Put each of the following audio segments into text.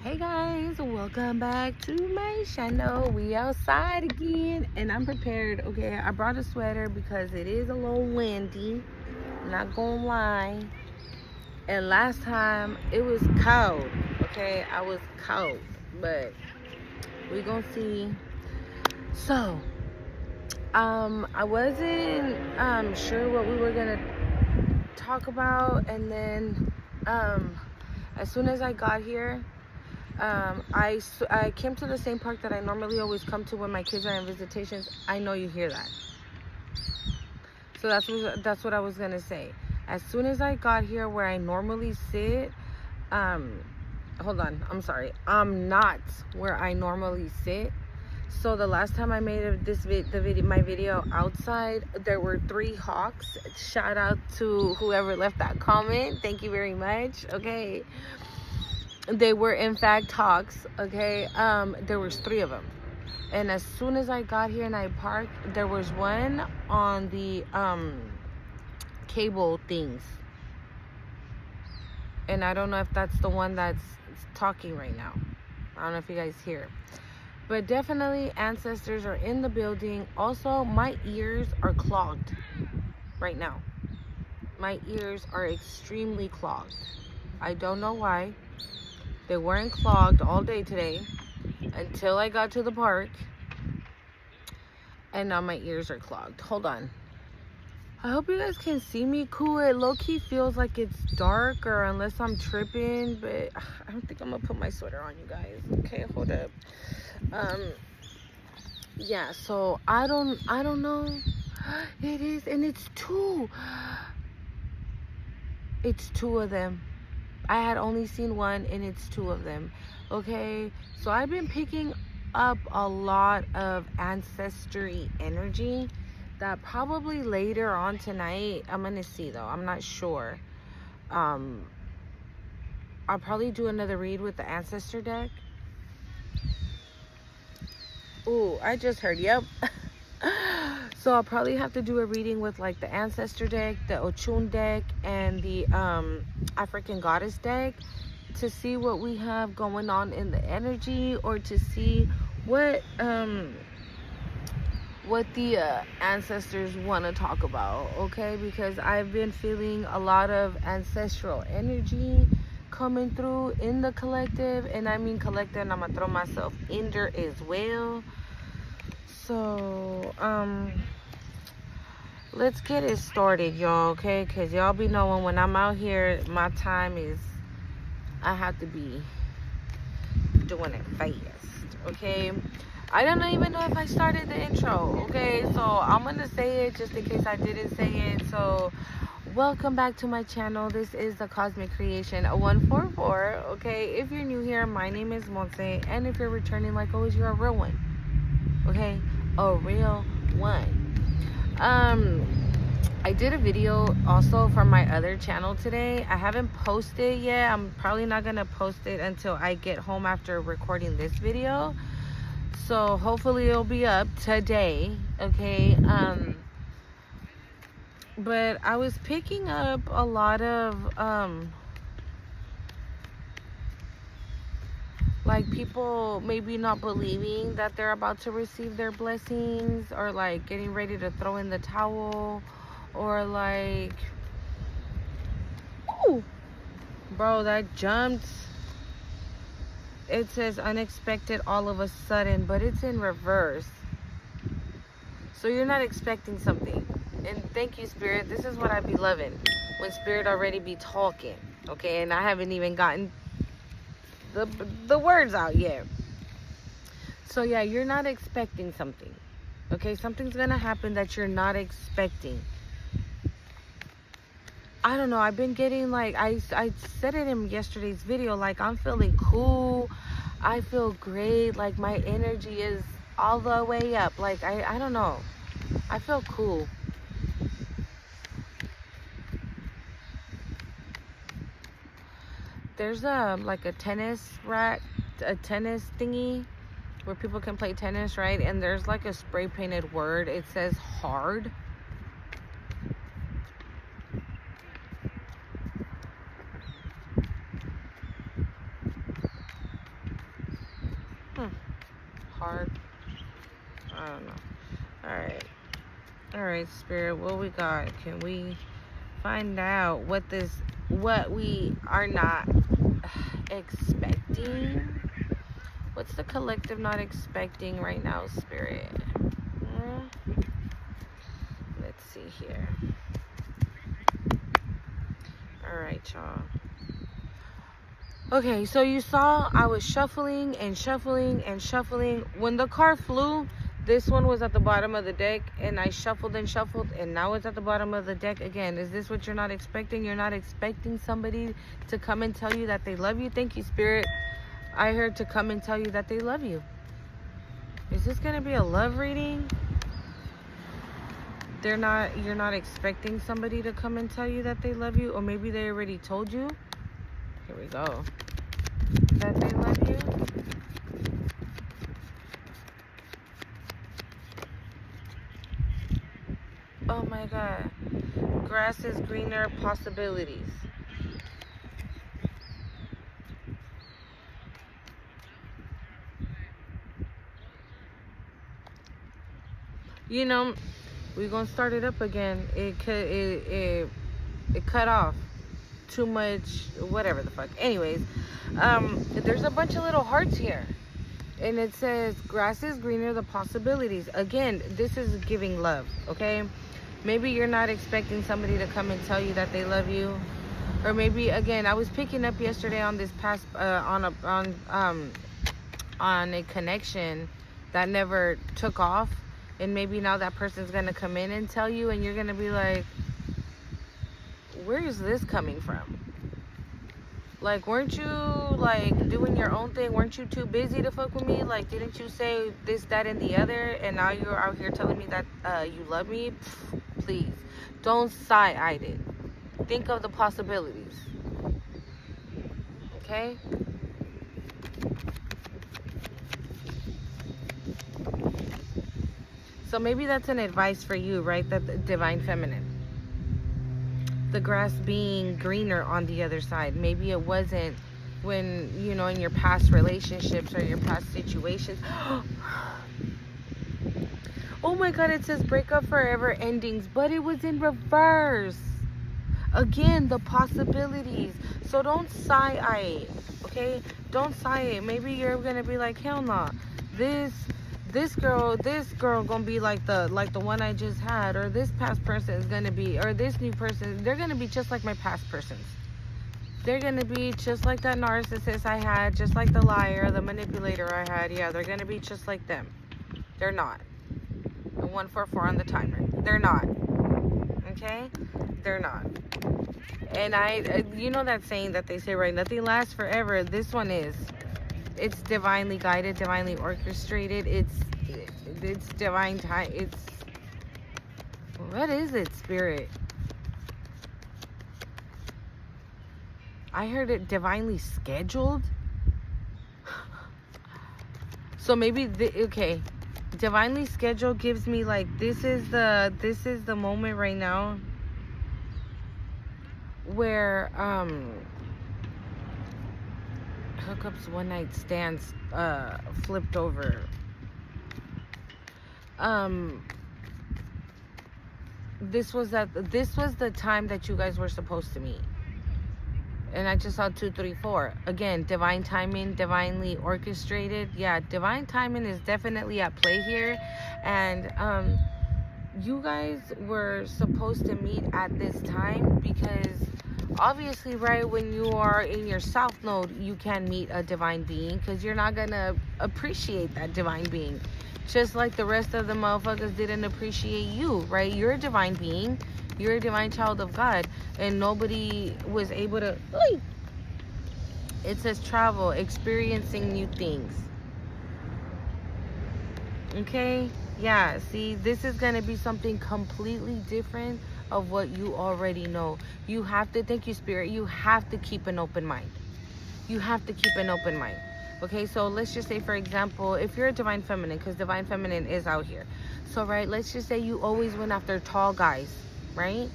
Hey guys, welcome back to my channel. We outside again and I'm prepared. Okay, I brought a sweater because it is a little windy, not gonna lie. And last time it was cold. Okay, I was cold, but we gonna see. So I wasn't sure what we were gonna talk about, and then as soon as I got here, I came to the same park that I normally always come to when my kids are in visitations. I know you hear that. So that's what I was gonna say. As soon as I got here where I normally sit, hold on, I'm sorry. I'm not where I normally sit. So the last time I made my video outside, there were 3 hawks. Shout out to whoever left that comment. Thank you very much. Okay. They were in fact hawks. Okay. There was 3 of them. And as soon as I got here and I parked, there was one on the cable things. And I don't know if that's the one that's talking right now. I don't know if you guys hear. But definitely ancestors are in the building. Also, my ears are clogged right now. My ears are extremely clogged. I don't know why. They weren't clogged all day today until I got to the park. And now my ears are clogged. Hold on. I hope you guys can see me cool. It low-key feels like it's dark, or unless I'm tripping, but I don't think I'm gonna put my sweater on, you guys. Okay, hold up. Yeah, so I don't know. It is, and it's 2. It's 2 of them. I had only seen 1, and it's 2 of them. Okay, so I've been picking up a lot of ancestry energy that probably later on tonight I'm gonna see, though I'm not sure. I'll probably do another read with the ancestor deck. Ooh, I just heard, yep. So I'll probably have to do a reading with like the ancestor deck, the Ochun deck, and the African goddess deck to see what we have going on in the energy, or to see what the ancestors want to talk about. Okay, because I've been feeling a lot of ancestral energy coming through in the collective, and I mean collective, and I'm gonna throw myself in there as well. So let's get it started, y'all. Okay, because y'all be knowing when I'm out here, my time is, I have to be doing it fast. Okay, I don't even know if I started the intro. Okay, so I'm gonna say it just in case I didn't say it. So welcome back to my channel. This is the Cosmic Creation 144. Okay, if you're new here, my name is Monse, and if you're returning, like always, you're a real one. Okay, a real one. I did a video also from my other channel today. I haven't posted yet. I'm probably not gonna post it until I get home after recording this video. So hopefully it'll be up today. Okay. But I was picking up a lot of like people maybe not believing that they're about to receive their blessings, or like getting ready to throw in the towel, or like, ooh, bro, that jumped. It says unexpected all of a sudden, but it's in reverse. So you're not expecting something. And thank you, Spirit. This is what I be loving, when Spirit already be talking. Okay, and I haven't even gotten the words out yet. So yeah, you're not expecting something. Okay, something's gonna happen that you're not expecting. I don't know, I've been getting like, I said it in yesterday's video, like I'm feeling cool, I feel great, like my energy is all the way up. Like I don't know, I feel cool. There's like a tennis rack, a tennis thingy where people can play tennis, right? And there's like a spray painted word. It says hard. Hard. I don't know. All right, Spirit, what we got? Can we find out what we are not expecting? What's the collective not expecting right now, Spirit? Let's see here. All right, y'all. Okay, so you saw I was shuffling and shuffling and shuffling. When the car flew, this one was at the bottom of the deck, and I shuffled and shuffled, and now it's at the bottom of the deck again. Is this what you're not expecting? You're not expecting somebody to come and tell you that they love you? Thank you, Spirit. I heard to come and tell you that they love you. Is this going to be a love reading? You're not expecting somebody to come and tell you that they love you, or maybe they already told you. Here we go. That they love you. Oh my God. Grass is greener, possibilities. You know, we're gonna start it up again. It cut off too much, whatever the fuck. Anyways, there's a bunch of little hearts here, and it says grass is greener, the possibilities. Again, this is giving love. Okay, maybe you're not expecting somebody to come and tell you that they love you, or maybe, again, I was picking up yesterday on this past on a connection that never took off. And maybe now that person's going to come in and tell you, and you're going to be like, where is this coming from? Like, weren't you, like, doing your own thing? Weren't you too busy to fuck with me? Like, didn't you say this, that, and the other? And now you're out here telling me that you love me? Pfft, please, don't side-eye it. Think of the possibilities. Okay? So maybe that's an advice for you, right? That the divine feminine. The grass being greener on the other side. Maybe it wasn't when, you know, in your past relationships or your past situations. Oh my God, it says break up forever endings, but it was in reverse. Again, the possibilities. So don't sigh it, okay? Don't sigh it. Maybe you're gonna be like, hell no. This girl gonna be like the one I just had, or this past person is gonna be, or this new person, they're gonna be just like my past persons. They're gonna be just like that narcissist I had, just like the liar, the manipulator I had. Yeah, they're gonna be just like them. They're not. The 144 on the timer. They're not. Okay? They're not. And you know that saying that they say, right? Nothing lasts forever. This one is. It's divinely guided, divinely orchestrated. It's divine time. What is it, Spirit? I heard it divinely scheduled. So maybe okay, divinely scheduled gives me like this is the moment right now where hookups, one night stands flipped over. This was the time that you guys were supposed to meet. And I just saw 2, 3, 4. Again, divine timing, divinely orchestrated. Yeah, divine timing is definitely at play here. And you guys were supposed to meet at this time because obviously, right, when you are in your south node, you can meet a divine being because you're not going to appreciate that divine being. Just like the rest of the motherfuckers didn't appreciate you, right? You're a divine being. You're a divine child of God. And nobody was able to... It says travel, experiencing new things. Okay? Yeah, see, this is going to be something completely different of what you already know. You have to, thank you, Spirit, you have to keep an open mind. You have to keep an open mind. Okay, so let's just say, for example, if you're a divine feminine, because divine feminine is out here. So, right, let's just say you always went after tall guys, right?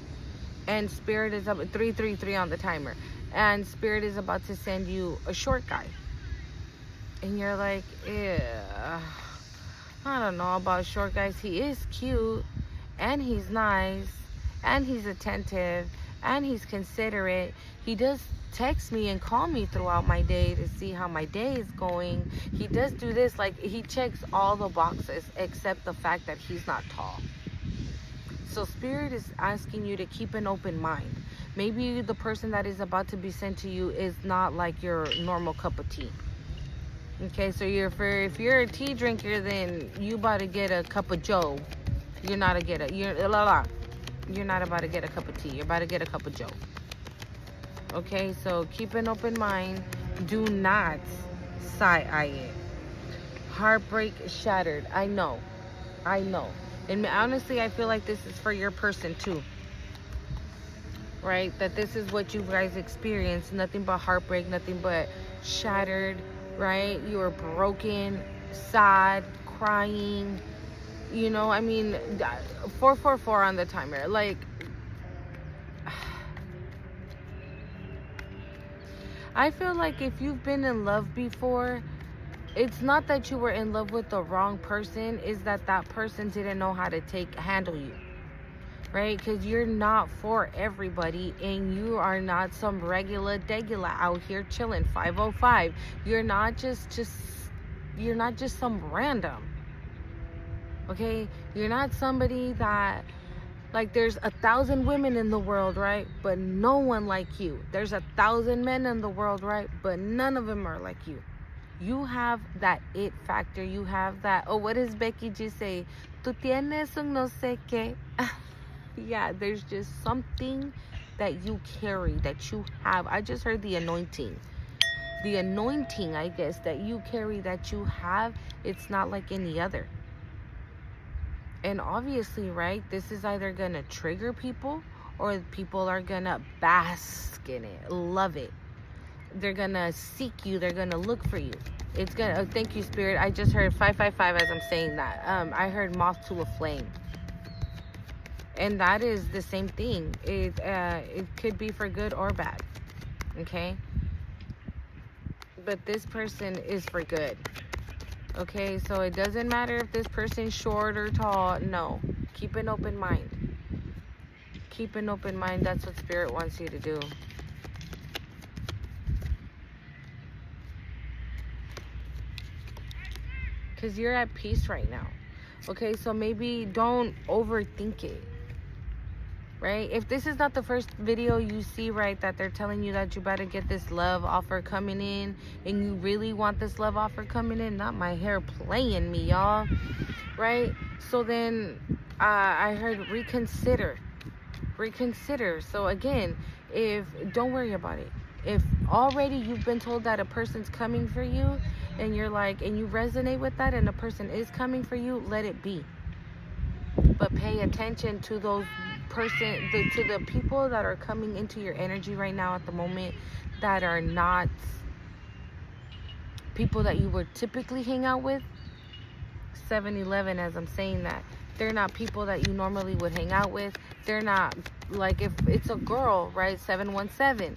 And Spirit is up at 333 on the timer. And Spirit is about to send you a short guy. And you're like, yeah, I don't know about short guys. He is cute, and he's nice, and he's attentive, and he's considerate. He does text me and call me throughout my day to see how my day is going. He does do this, like, he checks all the boxes except the fact that he's not tall. So Spirit is asking you to keep an open mind. Maybe the person that is about to be sent to you is not like your normal cup of tea. Okay, so if you're a tea drinker, then you about to get a cup of Joe. You're not about to get a cup of tea. You're about to get a cup of Joe. Okay, so keep an open mind. Do not side-eye it. Heartbreak shattered. I know. And honestly, I feel like this is for your person too. Right? That this is what you guys experience. Nothing but heartbreak, nothing but shattered, right? You are broken, sad, crying. You know, I mean, 444 on the timer. Like, I feel like if you've been in love before, it's not that you were in love with the wrong person, is that that person didn't know how to handle you. Right? Because you're not for everybody, and you are not some regular degula out here chilling 505. You're not just some random. Okay? You're not somebody that, like, there's 1,000 women in the world, right? But no one like you. There's 1,000 men in the world, right? But none of them are like you. You have that it factor. You have that, oh, what does Becky G say? Tú tienes un no sé qué. Yeah, there's just something that you carry, that you have. I just heard the anointing. The anointing, I guess, that you carry, that you have, it's not like any other. And obviously, right, this is either going to trigger people, or people are going to bask in it, love it. They're going to seek you. They're going to look for you. It's going to, thank you, Spirit. I just heard 555 as I'm saying that. I heard moth to a flame. And that is the same thing. It could be for good or bad. Okay? But this person is for good. Okay? So it doesn't matter if this person's short or tall. No. Keep an open mind. Keep an open mind. That's what Spirit wants you to do. Because you're at peace right now. Okay? So maybe don't overthink it. Right? If this is not the first video you see, right, that they're telling you that you better get this love offer coming in, and you really want this love offer coming in, not my hair playing me, y'all. Right? So then I heard reconsider. So again, don't worry about it. If already you've been told that a person's coming for you, and you're like, and you resonate with that, and a person is coming for you, let it be. But pay attention to those to the people that are coming into your energy right now at the moment, that are not people that you would typically hang out with. 7-Eleven, as I'm saying that, they're not people that you normally would hang out with. They're not, like, if it's a girl, right, 717,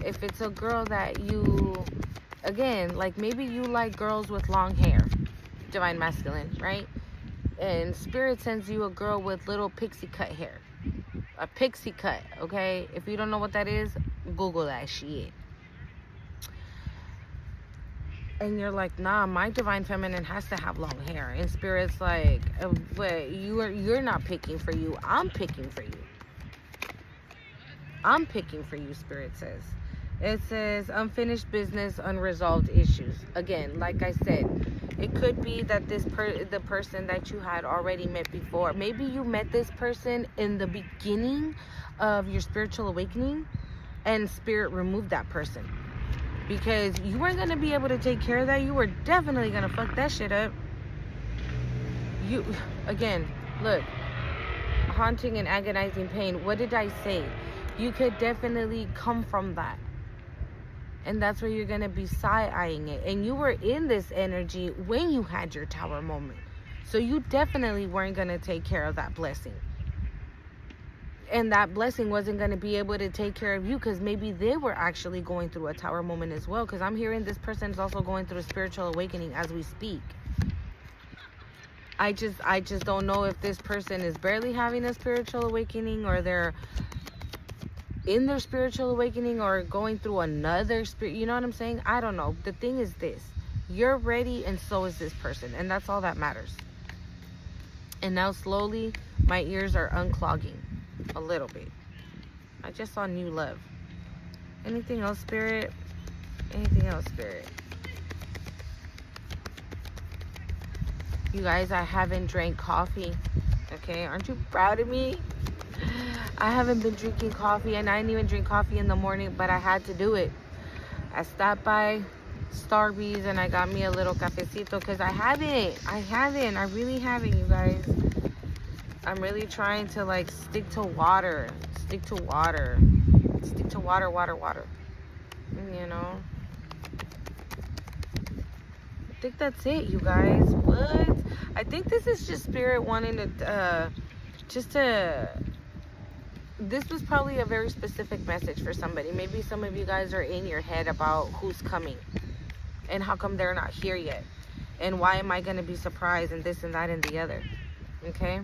if it's a girl that you, again, like, maybe you like girls with long hair, divine masculine, right? And Spirit sends you a girl with little pixie cut hair. A pixie cut, okay? If you don't know what that is, Google that shit. And you're like, nah, my divine feminine has to have long hair. And Spirit's like, but you're not picking for you. I'm picking for you. I'm picking for you, Spirit says. It says unfinished business, unresolved issues. Again, like I said, it could be that the person that you had already met before, maybe you met this person in the beginning of your spiritual awakening, and Spirit removed that person because you weren't going to be able to take care of that. You were definitely going to fuck that shit up. Again, look, haunting and agonizing pain. What did I say? You could definitely come from that. And that's where you're going to be side-eyeing it. And you were in this energy when you had your tower moment. So you definitely weren't going to take care of that blessing. And that blessing wasn't going to be able to take care of you because maybe they were actually going through a tower moment as well. Because I'm hearing this person is also going through a spiritual awakening as we speak. I just don't know if this person is barely having a spiritual awakening, or they're in their spiritual awakening, or going through another spirit. You know what I'm saying? I don't know. The thing is this: you're ready, and so is this person, and that's all that matters. And now slowly my ears are unclogging a little bit. I just saw new love. Anything else, Spirit? Anything else, Spirit? You guys, I haven't drank coffee. Okay, aren't you proud of me? I haven't been drinking coffee, and I didn't even drink coffee in the morning, but I had to do it. I stopped by Starbucks and I got me a little cafecito because I really haven't, you guys. I'm really trying to like stick to water, water, you know. I think that's it, you guys. What? I think this is just Spirit wanting to this was probably a very specific message for somebody. Maybe some of you guys are in your head about who's coming and how come they're not here yet, and why am I going to be surprised, and this and that and the other. Okay?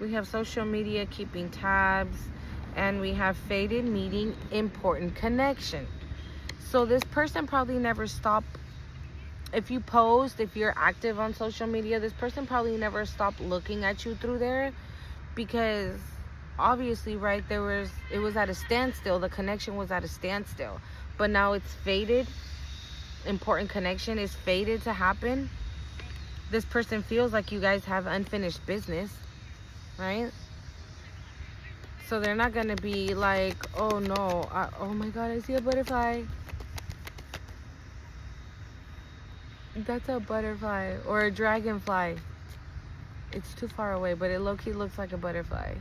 We have social media, keeping tabs, and we have faded meeting, important connection. So this person probably never stopped. If you post, if you're active on social media, this person probably never stopped looking at you through there, because obviously, right, it was at a standstill. The connection was at a standstill, but now it's faded. Important connection is faded to happen. This person feels like you guys have unfinished business, right? So they're not gonna be like, oh no, oh my god, I see a butterfly. That's a butterfly, or a dragonfly. It's too far away, but it low-key looks like a butterfly.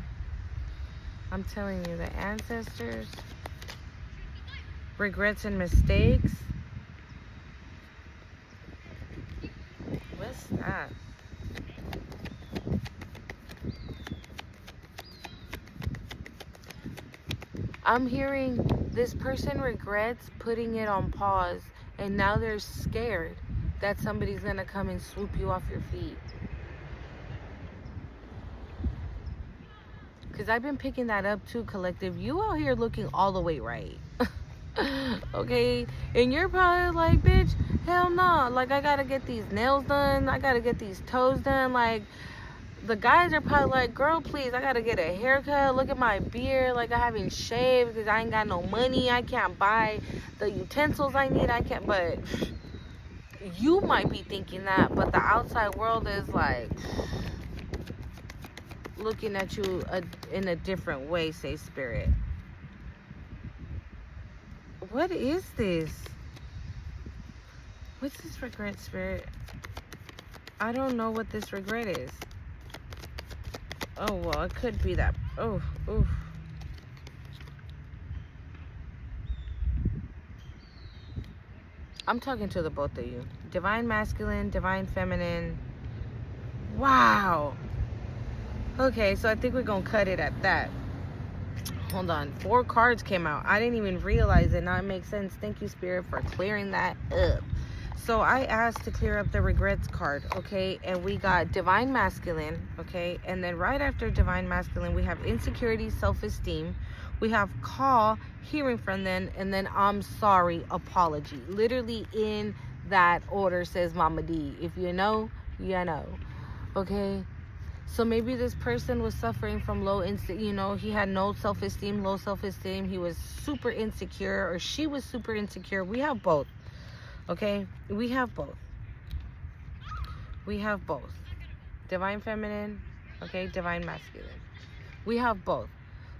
I'm telling you, the ancestors, regrets and mistakes. What's that? I'm hearing this person regrets putting it on pause, and now they're scared that somebody's gonna come and swoop you off your feet. Because I've been picking that up too, collective. You out here looking all the way right. Okay? And you're probably like, bitch, hell no. Like, I gotta get these nails done. I gotta get these toes done. Like, the guys are probably like, girl, please, I gotta get a haircut. Look at my beard. Like, I haven't shaved because I ain't got no money. I can't buy the utensils I need. I can't, but you might be thinking that, but the outside world is like looking at you in a different way, say Spirit. What is this? What's this regret, Spirit? I don't know what this regret is. Oh, well, it could be that. Oh, oof. I'm talking to the both of you. Divine masculine, divine feminine. Wow. Okay, so I think we're going to cut it at that. Hold on. 4 cards came out. I didn't even realize it. Now it makes sense. Thank you, Spirit, for clearing that up. So I asked to clear up the regrets card, okay? And we got divine masculine, okay? And then right after divine masculine, we have insecurity, self-esteem. We have call, hearing from them, and then I'm sorry, apology. Literally in that order, says Mama D. If you know, you know, okay? So maybe this person was suffering from he had no self-esteem, low self-esteem. He was super insecure, or she was super insecure. We have both, okay? We have both. We have both. Divine feminine, okay? Divine masculine. We have both.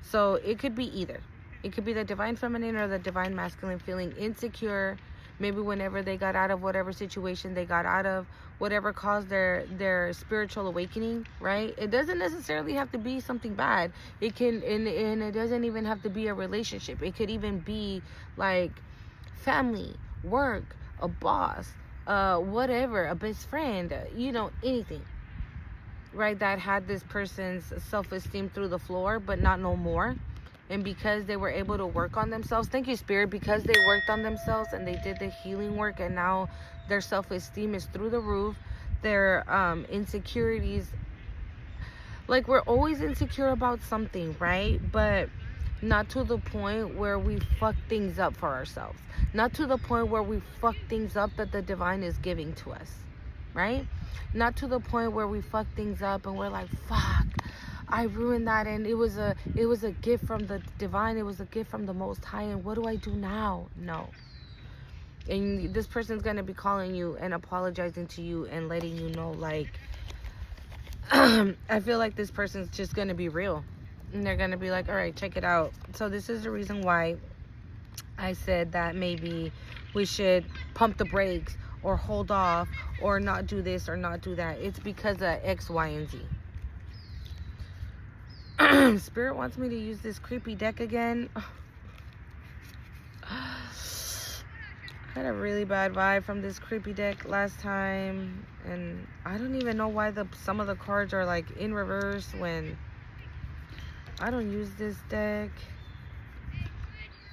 So it could be either. It could be the divine feminine or the divine masculine feeling insecure. Maybe whenever they got out of whatever situation they got out of, whatever caused their spiritual awakening, right? It doesn't necessarily have to be something bad. It can, and it doesn't even have to be a relationship. It could even be like family, work, a boss, whatever, a best friend, anything, right? That had this person's self-esteem through the floor, but not no more. And because they were able to work on themselves, thank you, Spirit, because they worked on themselves and they did the healing work, and now their self-esteem is through the roof. Their insecurities, like, we're always insecure about something, right? But not to the point where we fuck things up for ourselves. Not to the point where we fuck things up that the divine is giving to us, right? Not to the point where we fuck things up and we're like, fuck, I ruined that, and it was a gift from the divine, it was a gift from the Most High, and what do I do now? No. And this person's gonna be calling you and apologizing to you and letting you know, like, I feel like this person's just gonna be real, and they're gonna be like, all right, check it out. So this is the reason why I said that maybe we should pump the brakes or hold off or not do this or not do that. It's because of X, Y, and Z. Spirit wants me to use this creepy deck again. I had a really bad vibe from this creepy deck last time, and I don't even know why some of the cards are like in reverse when I don't use this deck.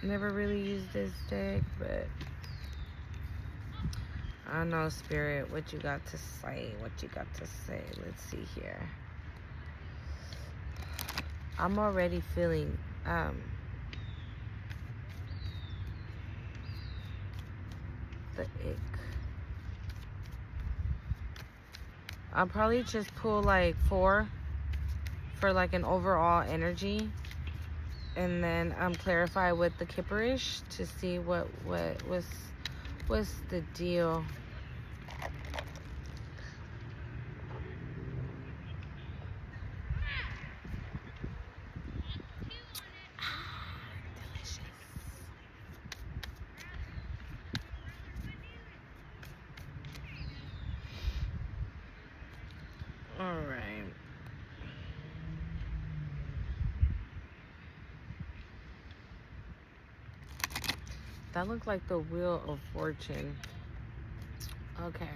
Never really used this deck, but I don't know, Spirit, what you got to say? What you got to say? Let's see here. I'm already feeling the ick. I'll probably just pull like 4 for like an overall energy, and then clarify with the Kipperish to see what's the deal. All right. That looked like the Wheel of Fortune. Okay.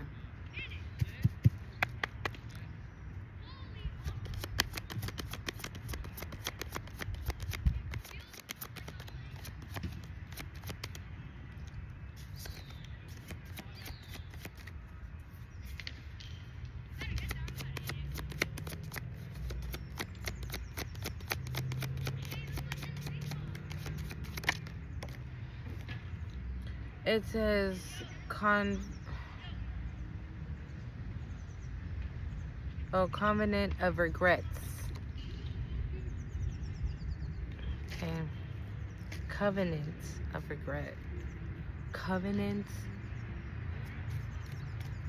It says Covenant of Regrets. Okay. Covenant of Regret. Covenant.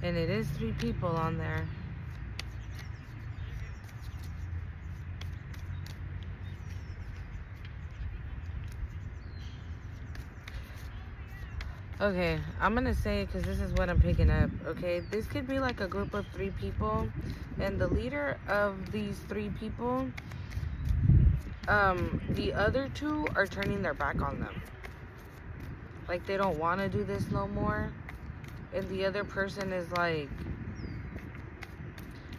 And it is 3 people on there. Okay, I'm gonna say it because this is what I'm picking up. Okay, this could be like a group of 3 people, and the leader of these 3 people, the other 2 are turning their back on them. Like, they don't want to do this no more, and the other person is like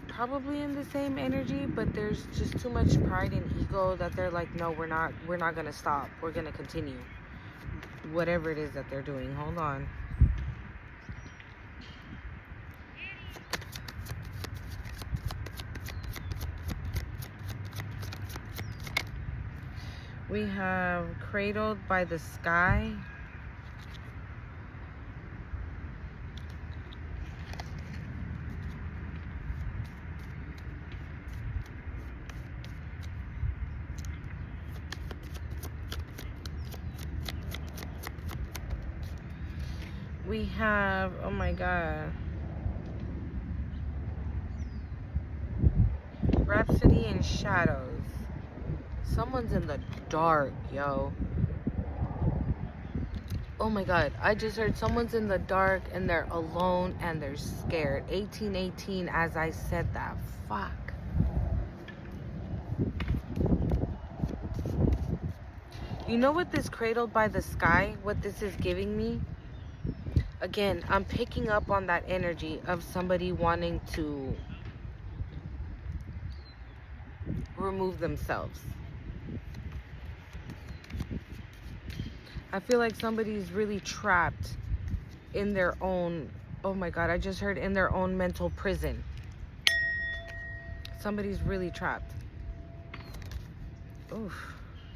probably in the same energy, but there's just too much pride and ego that they're like, no, we're not gonna stop. We're gonna continue whatever it is that they're doing. Hold on. We have Cradled by the Sky. We have, oh my God, Rhapsody in Shadows. Someone's in the dark, yo. Oh my God, I just heard someone's in the dark and they're alone and they're scared. 1818 as I said that. Fuck. You know what this Cradled by the Sky, what this is giving me? Again, I'm picking up on that energy of somebody wanting to remove themselves. I feel like somebody's really trapped in their own, oh my God, I just heard in their own mental prison. Somebody's really trapped. Oof.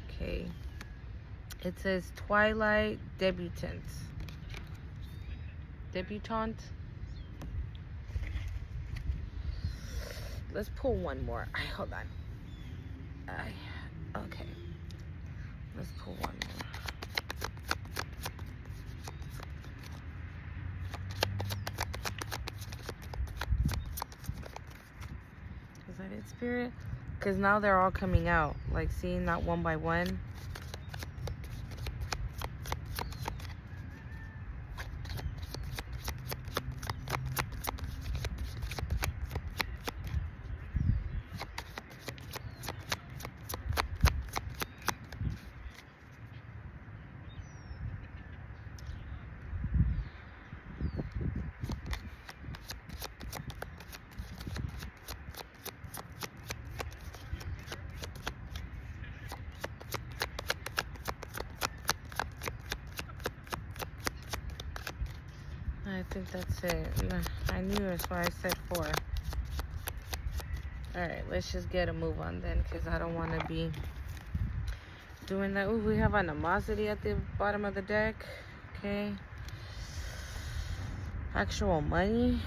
Okay. It says Twilight Debutante. Debutante. Let's pull one more. Hold on. Okay. Let's pull one more. Is that it, Spirit? Because now they're all coming out. Like, seeing that one by one. I think that's it. I knew that's why I said 4. Alright, let's just get a move on then, because I don't want to be doing that. Ooh, we have animosity at the bottom of the deck. Okay. Actual money.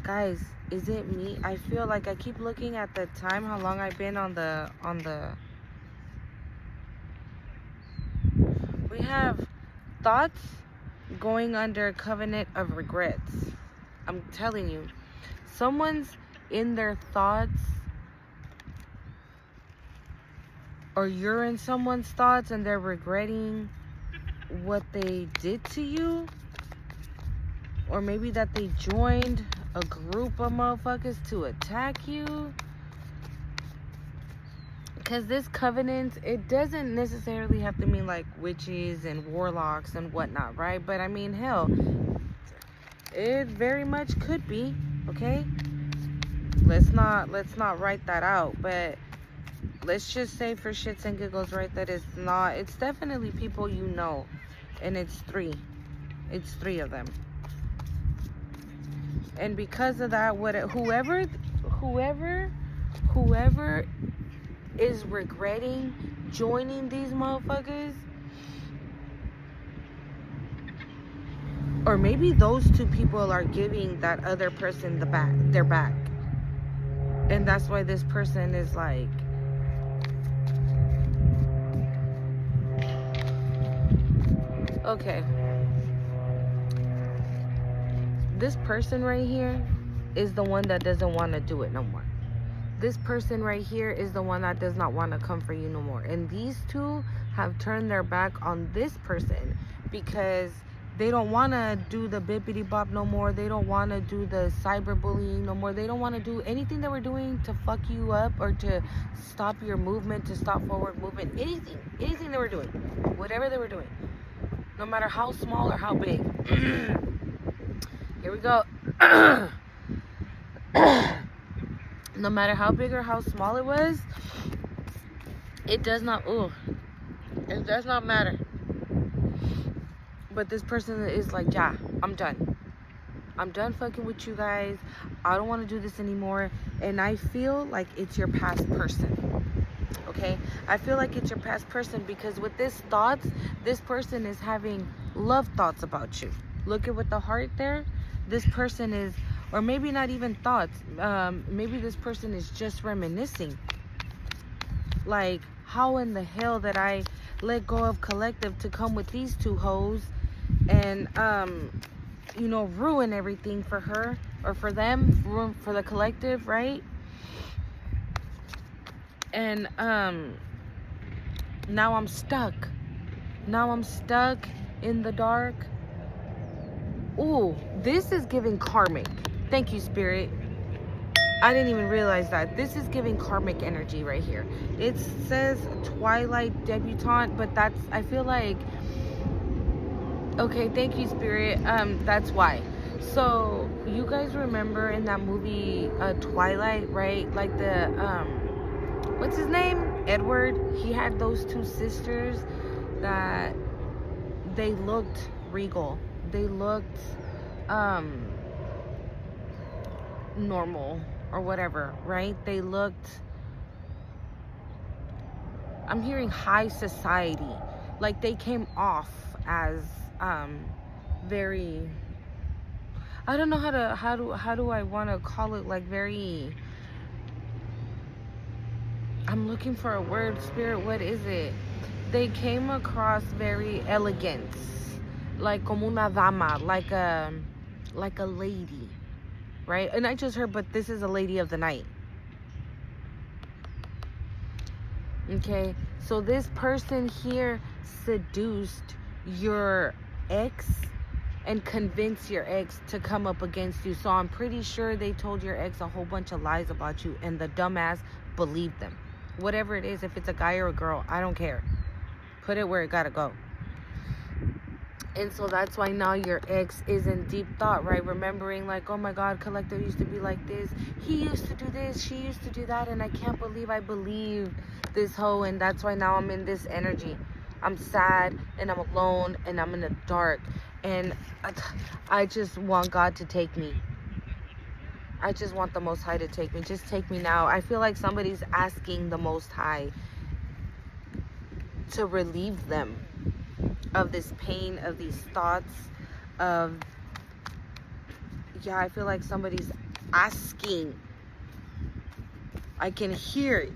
Guys, is it me? I feel like I keep looking at the time, how long I've been on the we have thoughts going under covenant of regrets. I'm telling you, someone's in their thoughts, or you're in someone's thoughts and they're regretting what they did to you, or maybe that they joined a group of motherfuckers to attack you. Because this covenant, it doesn't necessarily have to mean like witches and warlocks and whatnot, right? But I mean, hell, it very much could be, okay? Let's not write that out, but let's just say for shits and giggles, right, that it's not, it's definitely people you know, and it's 3. It's 3 of them. And because of that, whoever is regretting joining these motherfuckers, or maybe those 2 people are giving that other person their back, and that's why this person is like, okay, this person right here is the one that doesn't want to do it no more. This person right here is the one that does not want to come for you no more. And these 2 have turned their back on this person because they don't want to do the bippity bop no more. They don't want to do the cyberbullying no more. They don't want to do anything that we're doing to fuck you up or to stop your movement, to stop forward movement. Anything that we're doing, whatever they were doing, no matter how small or how big. Here we go. No matter how big or how small it was, it does not matter. But this person is like, yeah, I'm done fucking with you guys. I don't want to do this anymore. And I feel like it's your past person. Okay, I feel like it's your past person, because with this thoughts, this person is having love thoughts about you. Look at with the heart there. This person is, or maybe not even thoughts, maybe this person is just reminiscing, like, how in the hell did I let go of collective to come with these 2 hoes and you know, ruin everything for her or for them, ruin for the collective, right? And now I'm stuck in the dark. Ooh, this is giving karmic. Thank you, Spirit. I didn't even realize that. This is giving karmic energy right here. It says Twilight Debutante, but that's, I feel like, okay, thank you, Spirit. That's why. So, you guys remember in that movie, Twilight, right? Like the, what's his name? Edward, he had those two sisters that they looked regal. They looked normal or whatever, right? They looked, I'm hearing high society. Like they came off as very, I don't know how do I want to call it, like very, I'm looking for a word, Spirit, what is it? They came across very elegant, like como una dama, like a lady, right? And I just heard, but this is a lady of the night. Okay, so this person here seduced your ex and convinced your ex to come up against you. So I'm pretty sure they told your ex a whole bunch of lies about you, and the dumbass believed them. Whatever it is, if it's a guy or a girl, I don't care. Put it where it gotta go. And so that's why now your ex is in deep thought, right? Remembering like, oh my God, Collective used to be like this. He used to do this. She used to do that. And I can't believe I believed this hoe. And that's why now I'm in this energy. I'm sad and I'm alone and I'm in the dark. And I just want God to take me. I just want the Most High to take me. Just take me now. I feel like somebody's asking the Most High to relieve them of this pain, of these thoughts, of, yeah, I feel like somebody's asking. I can hear it.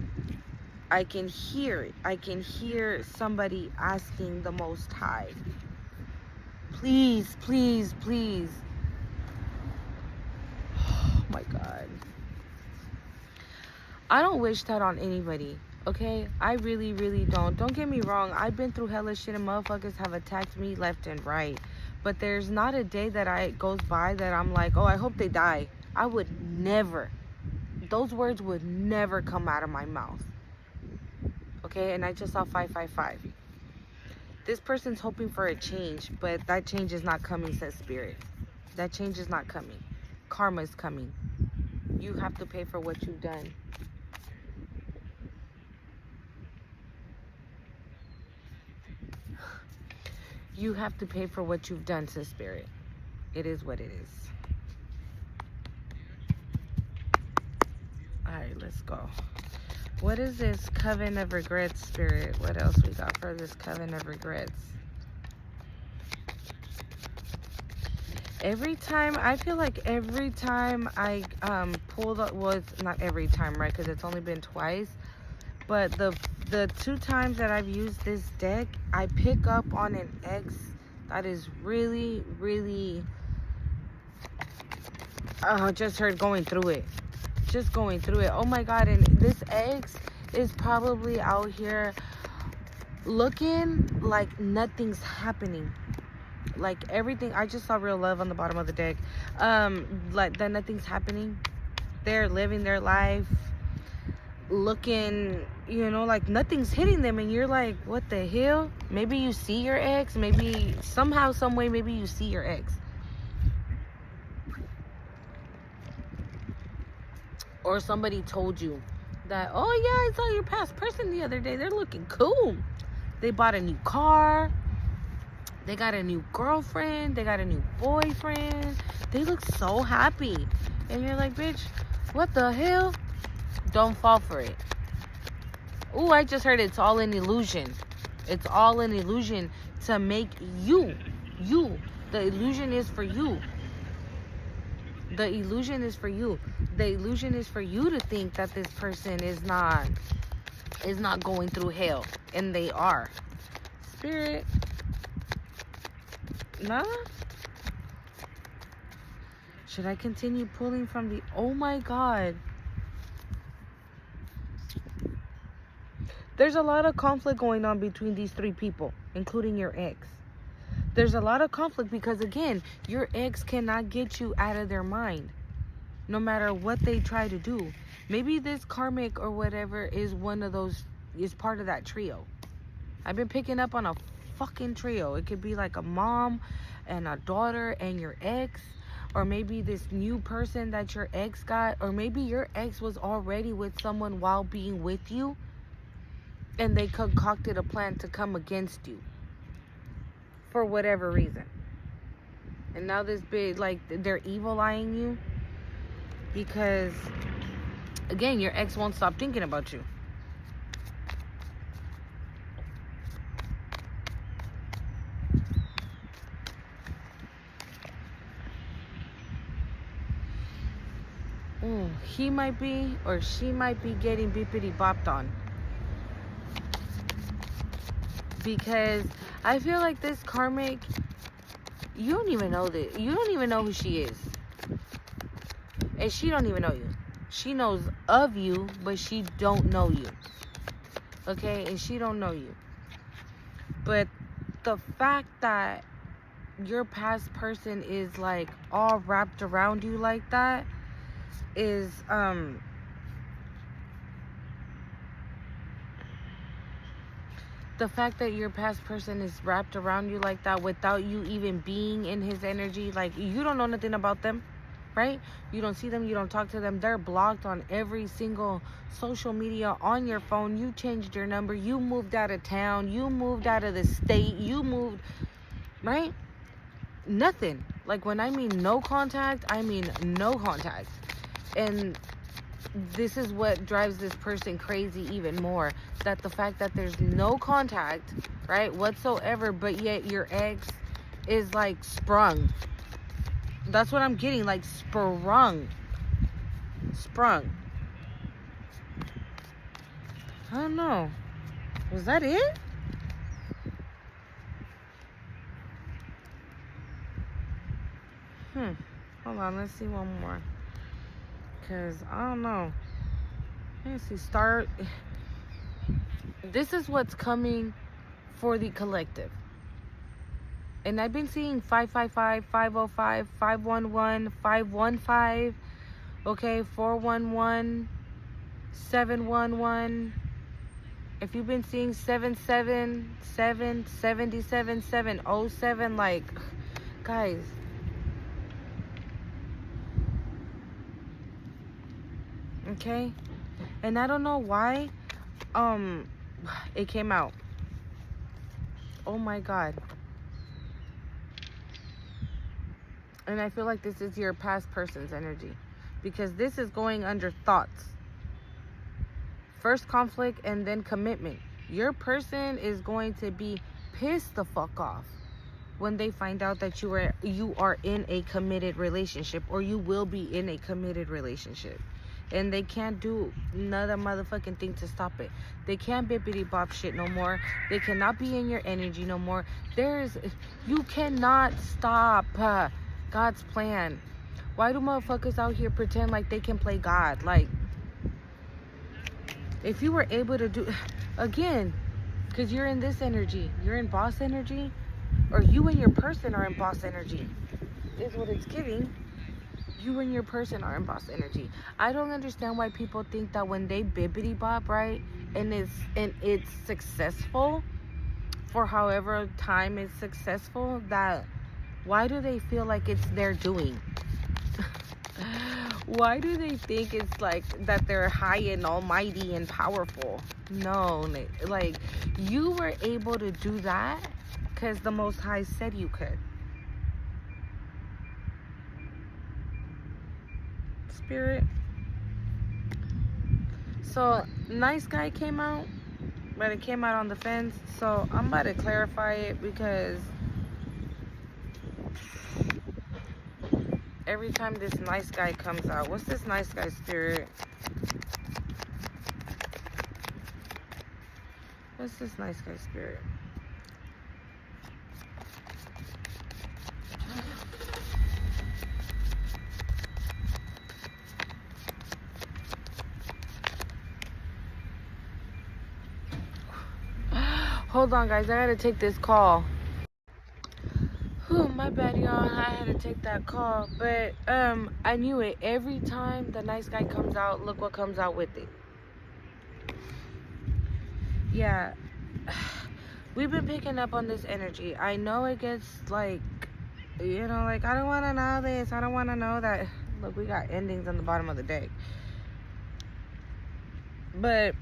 I can hear it. I can hear somebody asking the Most High. Please, please, please. Oh my God. I don't wish that on anybody. Okay, I really, really don't. Don't get me wrong. I've been through hella shit and motherfuckers have attacked me left and right. But there's not a day that goes by that I'm like, oh, I hope they die. I would never. Those words would never come out of my mouth. Okay, and I just saw 555. This person's hoping for a change, but that change is not coming, says Spirit. That change is not coming. Karma is coming. You have to pay for what you've done. You have to pay for what you've done, says Spirit. It is what it is. Alright, let's go. What is this coven of regrets, Spirit? What else we got for this coven of regrets? Every time, I feel like every time I pull the, well, it's not every time, right? Because it's only been twice. But the two times that I've used this deck, I pick up on an ex that is really, really, just heard going through it. Just going through it. Oh my God, and this ex is probably out here looking like nothing's happening. Like everything, I just saw real love on the bottom of the deck. Like that nothing's happening. They're living their life, looking, you know, like nothing's hitting them, and you're like, what the hell? Maybe you see your ex, maybe somehow, some way, maybe you see your ex, or somebody told you that, oh yeah, I saw your past person the other day, they're looking cool, they bought a new car, they got a new girlfriend, they got a new boyfriend, they look so happy, and you're like, bitch, what the hell? Don't fall for it. Ooh, I just heard it's all an illusion. It's all an illusion to make you. The illusion is for you. The illusion is for you. The illusion is for you to think that this person is not going through hell. And they are. Spirit. Nah? Should I continue pulling from the... Oh my God. There's a lot of conflict going on between these three people, including your ex. There's a lot of conflict because, again, your ex cannot get you out of their mind, no matter what they try to do. Maybe this karmic or whatever is one of those, is part of that trio. I've been picking up on a fucking trio. It could be like a mom and a daughter and your ex, or maybe this new person that your ex got, or maybe your ex was already with someone while being with you. and they concocted a plan to come against you for whatever reason. And now this big, like, they're evil eyeing you because, again, your ex won't stop thinking about you. He might be, or she might be getting beepity bopped on. Because I feel like this karmic, you don't even know that. You don't even know who she is. And she don't even know you. She knows of you, but she don't know you. Okay? And she don't know you. But the fact that your past person is like all wrapped around you like that is the fact that your past person is wrapped around you like that without you even being in his energy, like you don't know nothing about them, right? You don't see them, you don't talk to them. They're blocked on every single social media on your phone. You changed your number, you moved out of town, you moved out of the state, you moved, right? Nothing. Like when I mean no contact, I mean no contact. And this is what drives this person crazy even more, that the fact that there's no contact, right, whatsoever, but yet your ex is like sprung. That's what I'm getting, like sprung. I don't know, was that it? Hold on, let's see one more. Because I don't know. Let's see. Start. This is what's coming for the collective. And I've been seeing 555, 505, 511, 515. Okay, 411, 711. If you've been seeing 777, 77, 707, like, guys. Okay, and I don't know why it came out. Oh my god. And I feel like this is your past person's energy, because this is going under thoughts. First conflict and then commitment. Your person is going to be pissed the fuck off when they find out that you are in a committed relationship, or you will be in a committed relationship. And they can't do another motherfucking thing to stop it. They can't bippity bop shit no more. They cannot be in your energy no more. You cannot stop God's plan. Why do motherfuckers out here pretend like they can play God? Like, if you were able to do, again, because you're in this energy, you're in boss energy, or you and your person are in boss energy, is what it's giving. You and your person are in boss energy. I don't understand why people think that when they bibbity bop, right, and it's successful for however time it's successful, that why do they feel like it's their doing? Why do they think it's like that they're high and almighty and powerful? No, like, you were able to do that because the Most High said you could. Spirit. So nice guy came out, but it came out on the fence. So I'm about to clarify it, because every time this nice guy comes out, what's this nice guy, Spirit? What's this nice guy, Spirit? Hold on, guys. I gotta take this call. Oh, my bad, y'all. I had to take that call. But I knew it. Every time the nice guy comes out, look what comes out with it. Yeah. We've been picking up on this energy. I know it gets like, you know, like, I don't want to know this. I don't want to know that. Look, we got endings on the bottom of the deck. But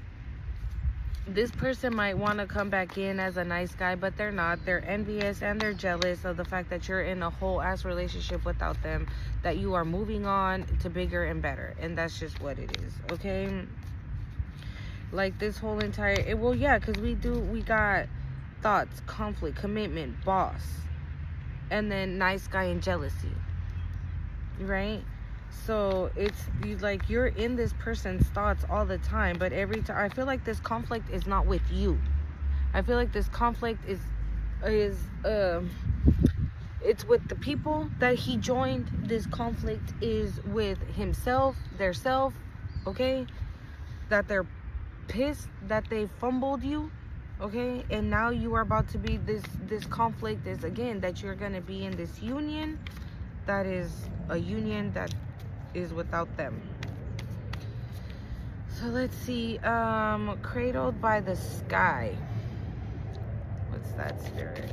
this person might want to come back in as a nice guy, but they're not. They're envious and they're jealous of the fact that you're in a whole ass relationship without them, that you are moving on to bigger and better, and that's just what it is. Okay, like this whole entire well, yeah, because we got thoughts, conflict, commitment, boss, and then nice guy and jealousy, right? So it's like you're in this person's thoughts all the time, but every time I feel like this conflict is not with you. I feel like this conflict is it's with the people that he joined. This conflict is with himself, their self, okay? That they're pissed that they fumbled you, okay? And now you are about to be this conflict is again that you're gonna be in this union that is a union that is without them. So let's see, cradled by the sky. What's that, spirit?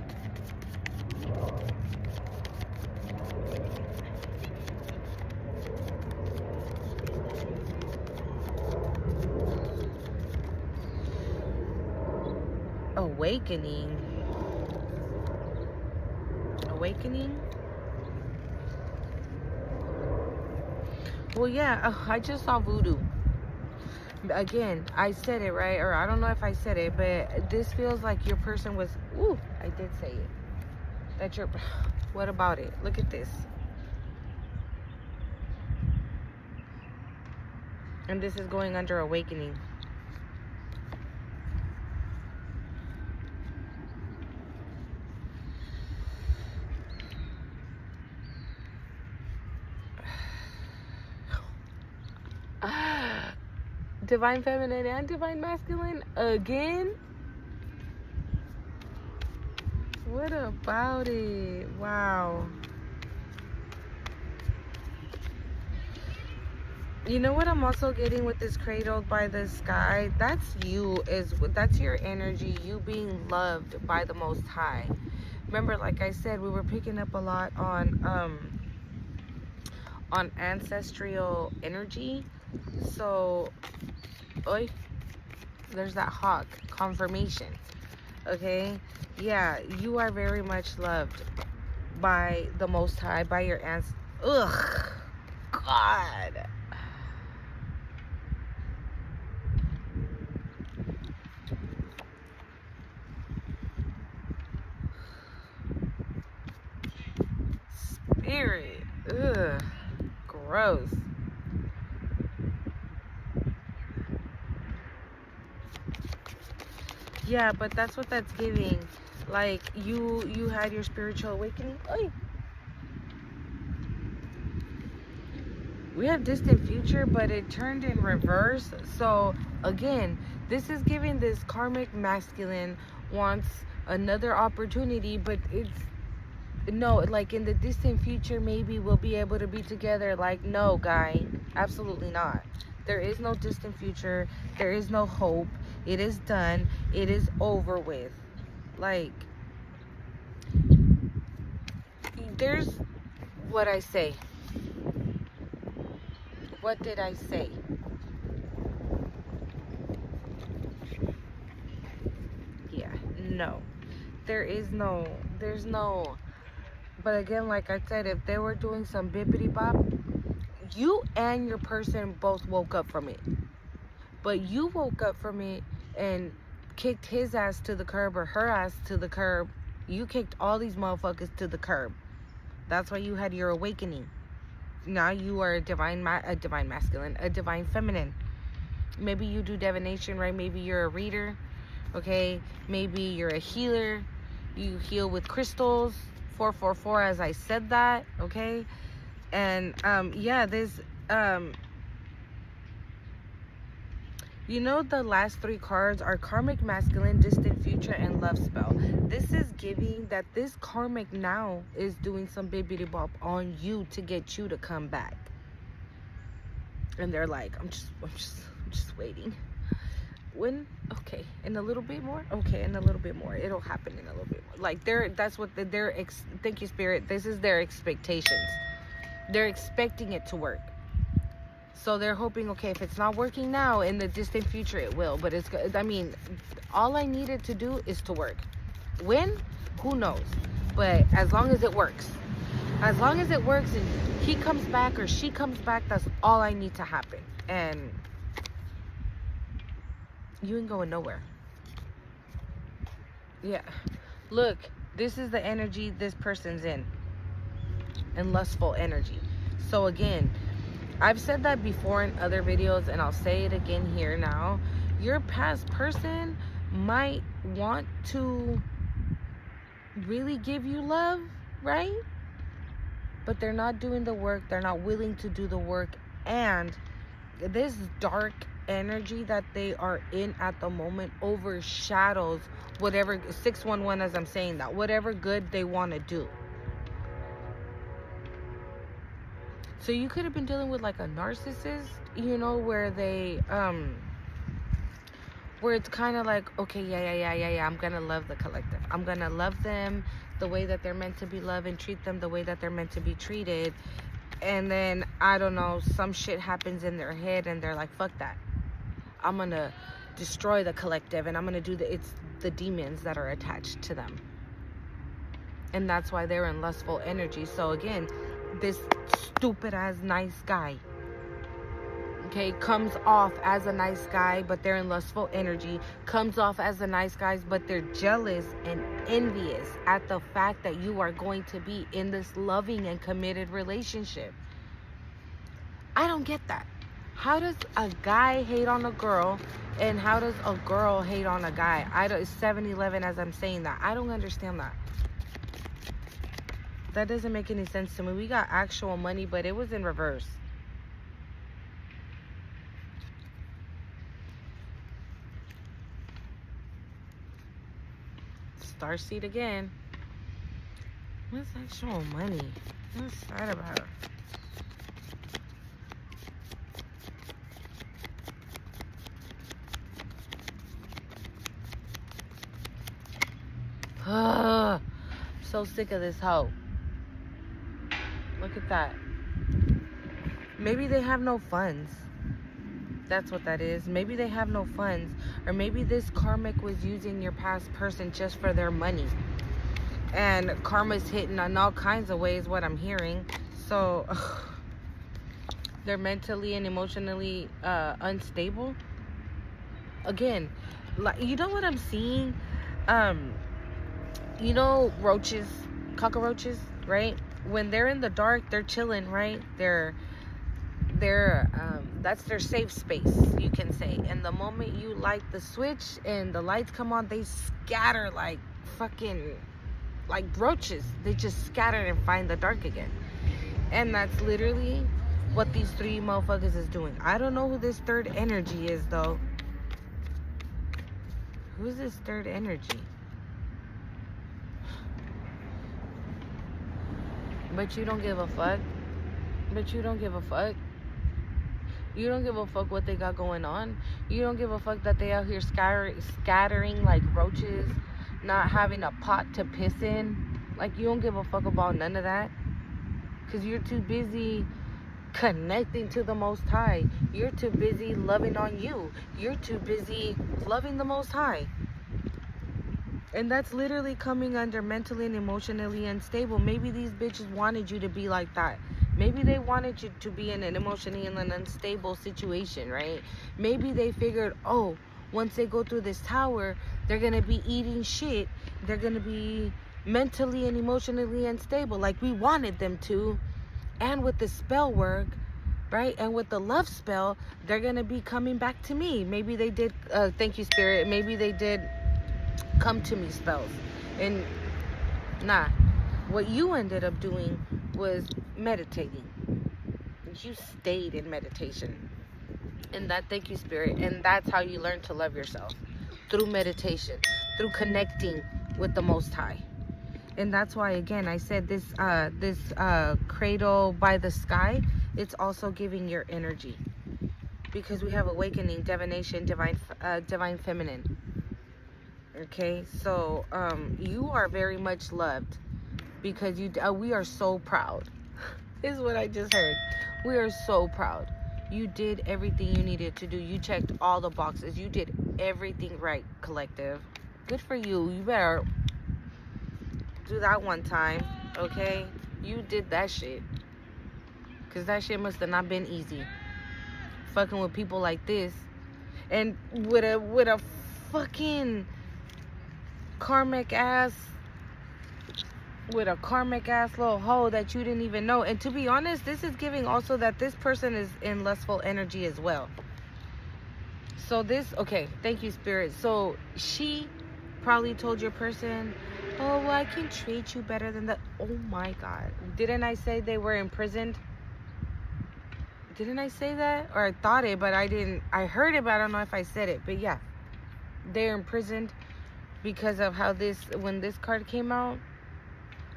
Awakening. Well, yeah, I just saw voodoo. Again, I said it, right? Or I don't know if I said it, but this feels like your person was, ooh, I did say it. That you're, what about it? Look at this. And this is going under awakening. Divine feminine and divine masculine again. What about it? Wow. You know what I'm also getting with this cradled by the sky? That's you, that's your energy, you being loved by the Most High. Remember, like I said, we were picking up a lot on ancestral energy. So, oi, there's that hawk confirmation. Okay, yeah, you are very much loved by the Most High, by your ancestors. Ugh, God. Spirit. Ugh, gross. Yeah, but that's what that's giving. Like you had your spiritual awakening. Oy. We have distant future, but it turned in reverse. So again, this is giving this karmic masculine wants another opportunity, but it's no, like in the distant future maybe we'll be able to be together. Like, no, guy, absolutely not. There is no distant future. There is no hope. It is done. It is over with. Like, there's what I say. What did I say? Yeah, no. There's no. But again, like I said, if they were doing some bippity bop, you and your person both woke up from it. But you woke up from it and kicked his ass to the curb or her ass to the curb. You kicked all these motherfuckers to the curb. That's why you had your awakening. Now you are a divine masculine, a divine feminine. Maybe you do divination, right? Maybe you're a reader, okay? Maybe you're a healer. You heal with crystals. 444, as I said that, okay? And yeah, this you know, the last three cards are karmic masculine, distant future, and love spell. This is giving that this karmic now is doing some bibbidi bop on you to get you to come back. And they're like, I'm just waiting. When? Okay, in a little bit more. Okay, in a little bit more. It'll happen in a little bit more. Like that's what thank you, Spirit. This is their expectations. They're expecting it to work. So they're hoping, okay, if it's not working now, in the distant future it will. But it's, I mean, all I needed to do is to work. When? Who knows? But as long as it works. As long as it works and he comes back or she comes back, that's all I need to happen. And you ain't going nowhere. Yeah. Look, this is the energy this person's in. And lustful energy. So again, I've said that before in other videos, and I'll say it again here now. Your past person might want to really give you love, right? But they're not doing the work. They're not willing to do the work. And this dark energy that they are in at the moment overshadows whatever, 611 as I'm saying that, whatever good they want to do. So you could have been dealing with like a narcissist, you know, where they, where it's kind of like, okay, yeah, I'm going to love the collective. I'm going to love them the way that they're meant to be loved and treat them the way that they're meant to be treated. And then, I don't know, some shit happens in their head and they're like, fuck that. I'm going to destroy the collective and I'm going to do it's the demons that are attached to them. And that's why they're in lustful energy. So again, this stupid ass nice guy, okay, comes off as a nice guy, but they're in lustful energy. Comes off as a nice guy, but they're jealous and envious at the fact that you are going to be in this loving and committed relationship. I don't get that. How does a guy hate on a girl, and how does a girl hate on a guy? It's 7-Eleven as I'm saying that. I don't understand that. That doesn't make any sense to me. We got actual money, but it was in reverse. Starseed again. What's actual money? What's that about? I'm so sick of this hoe. Look at that. Maybe they have no funds. That's what that is. Maybe they have no funds. Or maybe this karmic was using your past person just for their money. And karma's hitting on all kinds of ways, what I'm hearing. So, they're mentally and emotionally unstable. Again, like, you know what I'm seeing? You know roaches, cockroaches, right? When they're in the dark, they're chilling, right? They're that's their safe space, you can say. And the moment you light the switch and the lights come on, they scatter like fucking like roaches. They just scatter and find the dark again. And that's literally what these three motherfuckers is doing. I don't know who this third energy is though. Who's this third energy? But you don't give a fuck. But you don't give a fuck. You don't give a fuck what they got going on. You don't give a fuck that they out here scattering like roaches, not having a pot to piss in. Like, you don't give a fuck about none of that. Because you're too busy connecting to the Most High. You're too busy loving on you. You're too busy loving the Most High. And that's literally coming under mentally and emotionally unstable. Maybe these bitches wanted you to be like that. Maybe they wanted you to be in an emotionally and unstable situation, right? Maybe they figured, oh, once they go through this tower, they're going to be eating shit. They're going to be mentally and emotionally unstable like we wanted them to. And with the spell work, right? And with the love spell, they're going to be coming back to me. Maybe they did, thank you, Spirit. Maybe they did come to me spells. And nah, what you ended up doing was meditating. You stayed in meditation. And that, thank you, Spirit. And that's how you learn to love yourself. Through meditation. Through connecting with the Most High. And that's why, again, I said this cradle by the sky, it's also giving your energy. Because we have awakening, divination, divine feminine. Okay, so you are very much loved. Because we are so proud. This is what I just heard. We are so proud. You did everything you needed to do. You checked all the boxes. You did everything right, collective. Good for you. You better do that one time, okay? You did that shit. Because that shit must have not been easy. Fucking with people like this. And with a fucking karmic ass little hoe that you didn't even know. And to be honest, this is giving also that this person is in lustful energy as well. So this, okay, thank you, Spirit. So she probably told your person, oh, well, I can treat you better than the, oh my God. Didn't I say they were imprisoned? Didn't I say that? Or I thought it, but I didn't. I heard it, but I don't know if I said it. But yeah, they're imprisoned because of how this, when this card came out,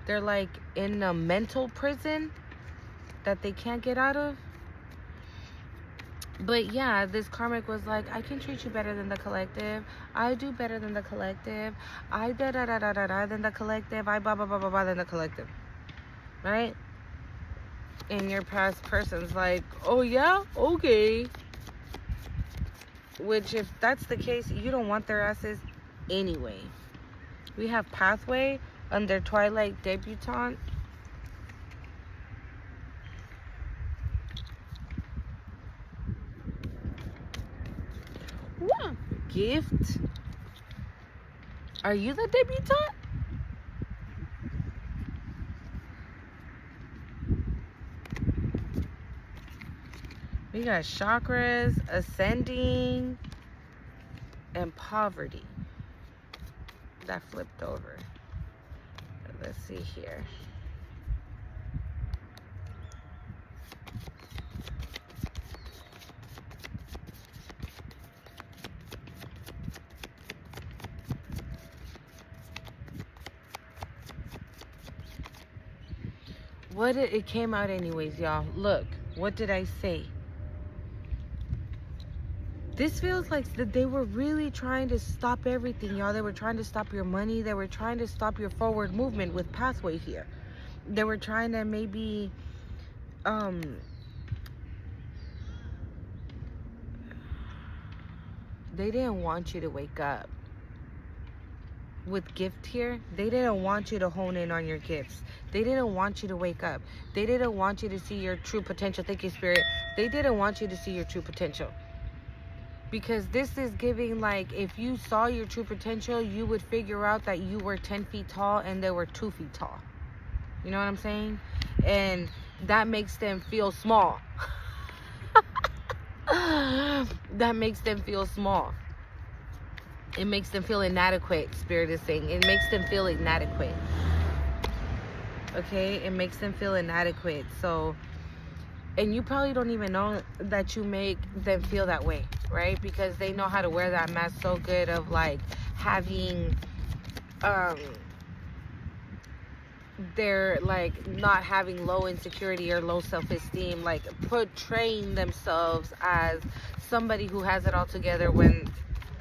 they're like in a mental prison that they can't get out of. But yeah, this karmic was like, I can treat you better than the collective. I do better than the collective. I da da da da da da than the collective. I blah blah blah blah blah than the collective. Right? And your past person's like, oh yeah? Okay. Which, if that's the case, you don't want their asses anyway. We have Pathway under Twilight Debutante. What? Gift? Are you the debutante? We got chakras, ascending, and poverty. That flipped over. Let's see here. What did it came out anyways, y'all? Look, what did I say? This feels like that they were really trying to stop everything, y'all. They were trying to stop your money. They were trying to stop your forward movement with Pathway here. They were trying to maybe they didn't want you to wake up. With Gift here, they didn't want you to hone in on your gifts. They didn't want you to wake up. They didn't want you to see your true potential. Thank you, Spirit. They didn't want you to see your true potential. Because this is giving, like, if you saw your true potential, you would figure out that you were 10 feet tall and they were 2 feet tall. You know what I'm saying? And that makes them feel small. That makes them feel small. It makes them feel inadequate, Spirit is saying. It makes them feel inadequate. Okay? It makes them feel inadequate. So, and you probably don't even know that you make them feel that way, right? Because they know how to wear that mask so good of, like, having, they're, like, not having low insecurity or low self-esteem, like, portraying themselves as somebody who has it all together when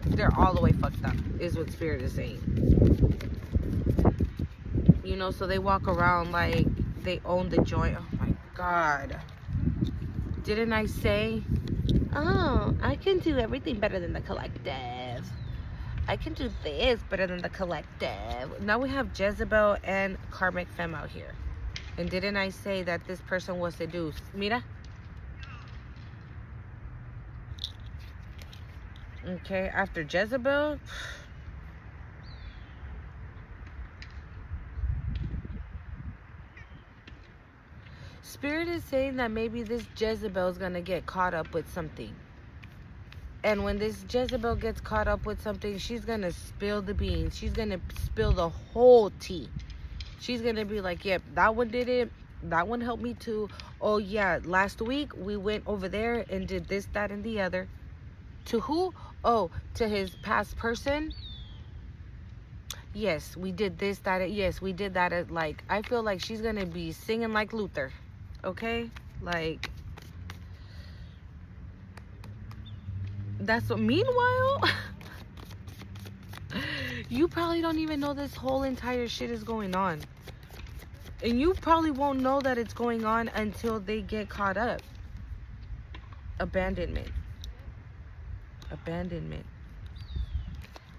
they're all the way fucked up, is what Spirit is saying. You know, so they walk around like they own the joint. Oh my God. Didn't I say, oh, I can do everything better than the collective. I can do this better than the collective. Now we have Jezebel and Karmic Femme out here. And didn't I say that this person was seduced? Mira. Okay, after Jezebel, Spirit is saying that maybe this Jezebel is going to get caught up with something. And when this Jezebel gets caught up with something, she's going to spill the beans. She's going to spill the whole tea. She's going to be like, yep, that one did it. That one helped me too. Oh, yeah, last week we went over there and did this, that, and the other. To who? Oh, to his past person. Yes, we did this, that. Yes, we did that. Like, I feel like she's gonna be singing like Luther. Okay, like that's what. Meanwhile, you probably don't even know this whole entire shit is going on, and you probably won't know that it's going on until they get caught up. abandonment. Abandonment.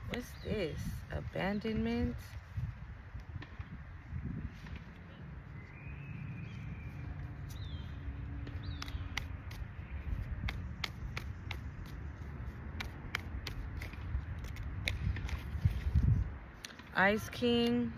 What's this? Abandonment. Ice King.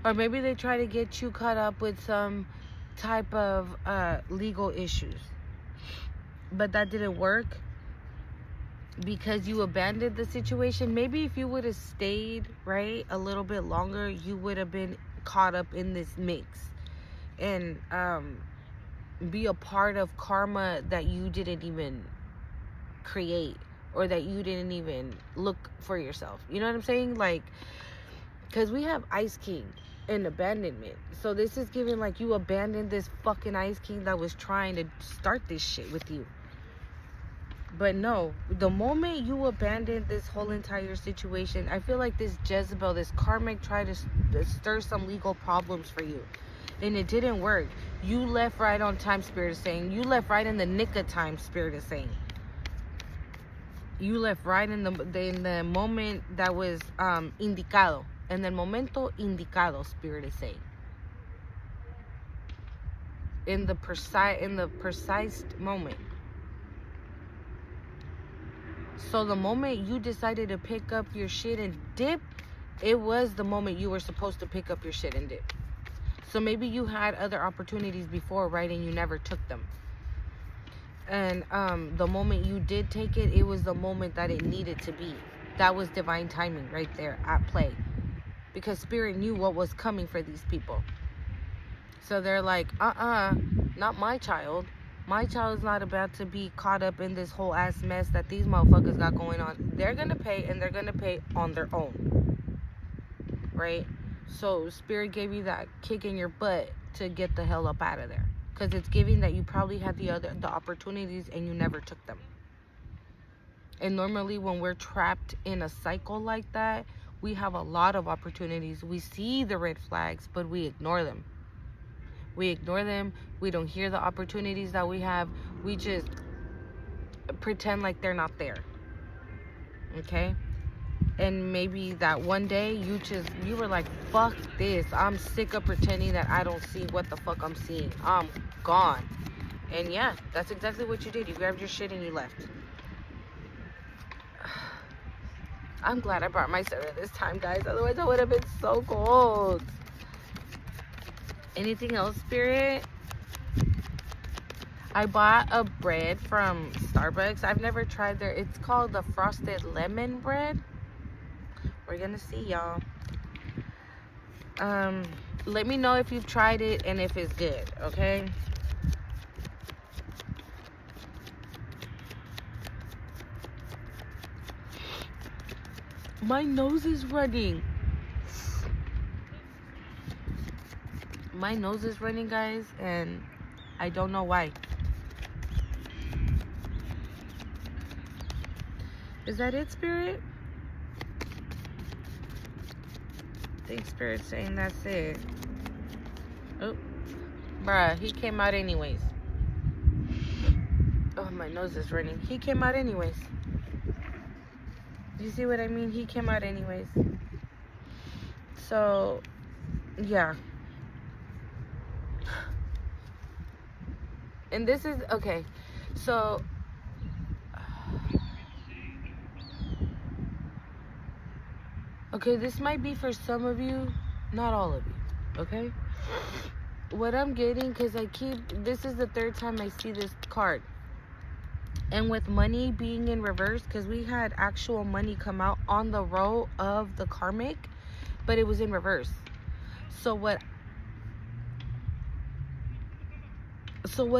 Or maybe they try to get you caught up with some type of legal issues. But that didn't work because you abandoned the situation. Maybe if you would have stayed, right, a little bit longer, you would have been caught up in this mix. And be a part of karma that you didn't even create, or that you didn't even look for yourself. You know what I'm saying? Like, because we have Ice King and abandonment. So this is giving like you abandoned this fucking Ice King that was trying to start this shit with you. But no, the moment you abandon this whole entire situation, I feel like this Jezebel, this Karmic, tried to stir some legal problems for you. And it didn't work. You left right on time, Spirit is saying. You left right in the nick of time, Spirit is saying. You left right in the moment that was indicado. En el momento indicado, Spirit is saying. In the precise moment. So the moment you decided to pick up your shit and dip, it was the moment you were supposed to pick up your shit and dip. So maybe you had other opportunities before, right, and you never took them. And the moment you did take it, it was the moment that it needed to be. That was divine timing right there at play. Because Spirit knew what was coming for these people. So they're like, not my child. My child is not about to be caught up in this whole ass mess that these motherfuckers got going on. They're going to pay, and they're going to pay on their own. Right? So Spirit gave you that kick in your butt to get the hell up out of there. Because it's giving that you probably had the opportunities and you never took them. And normally when we're trapped in a cycle like that, we have a lot of opportunities. We see the red flags, but we ignore them. We ignore them. We don't hear the opportunities that we have. We just pretend like they're not there. Okay? And maybe that one day you were like, fuck this. I'm sick of pretending that I don't see what the fuck I'm seeing. I'm gone. And yeah, that's exactly what you did. You grabbed your shit and you left. I'm glad I brought my soda this time, guys. Otherwise, I would have been so cold. Anything else, Spirit? I bought a bread from Starbucks. I've never tried their... It's called the frosted lemon bread. We're gonna see, y'all. Let me know if you've tried it and if it's good, okay? My nose is running. My nose is running, guys, and I don't know why. Is that it, Spirit? I think Spirit's saying that's it. Oh, bruh, he came out anyways. Oh, my nose is running. He came out anyways. You see what I mean? He came out anyways. So, yeah. And this is, okay, so, okay, this might be for some of you, not all of you, okay? What I'm getting, because this is the third time I see this card. And with money being in reverse, because we had actual money come out on the row of the Karmic, but it was in reverse. So what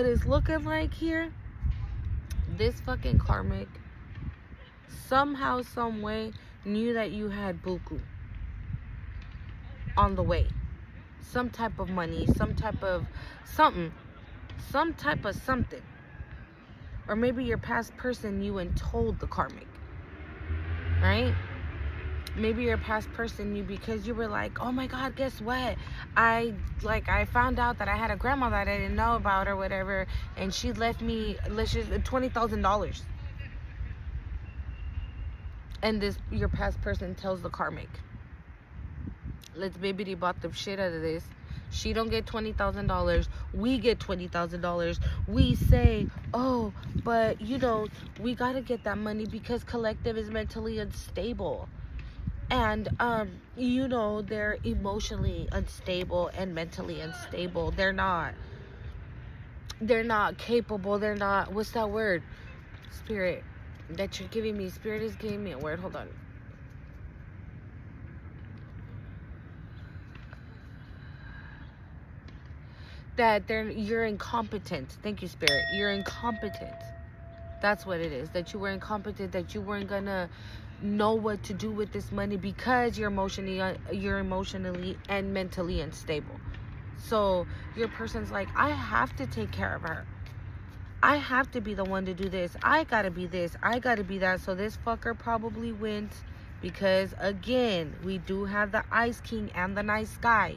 it's looking like here, this fucking Karmic somehow, some way knew that you had buku on the way. Some type of money, some type of something. Or maybe your past person knew and told the Karmic, right? maybe your past person, because you were like, oh my God, guess what? I found out that I had a grandma that I didn't know about or whatever, and she left me $20,000. And your past person tells the karmic, let's bibbity bop the shit out of this. She don't get $20,000. We get $20,000. We say, oh, but we gotta get that money because collective is mentally unstable. And they're emotionally unstable and mentally unstable. They're not capable. They're not, what's that word? Spirit that you're giving me. Spirit is giving me a word. Hold on. That you're incompetent. Thank you, Spirit. You're incompetent. That's what it is. That you were incompetent, that you weren't gonna know what to do with this money because you're emotionally and mentally unstable. So your person's like, I have to take care of her. I have to be the one to do this. I gotta be this. I gotta be that. So this fucker probably went, because again, we do have the Ice King and the nice guy.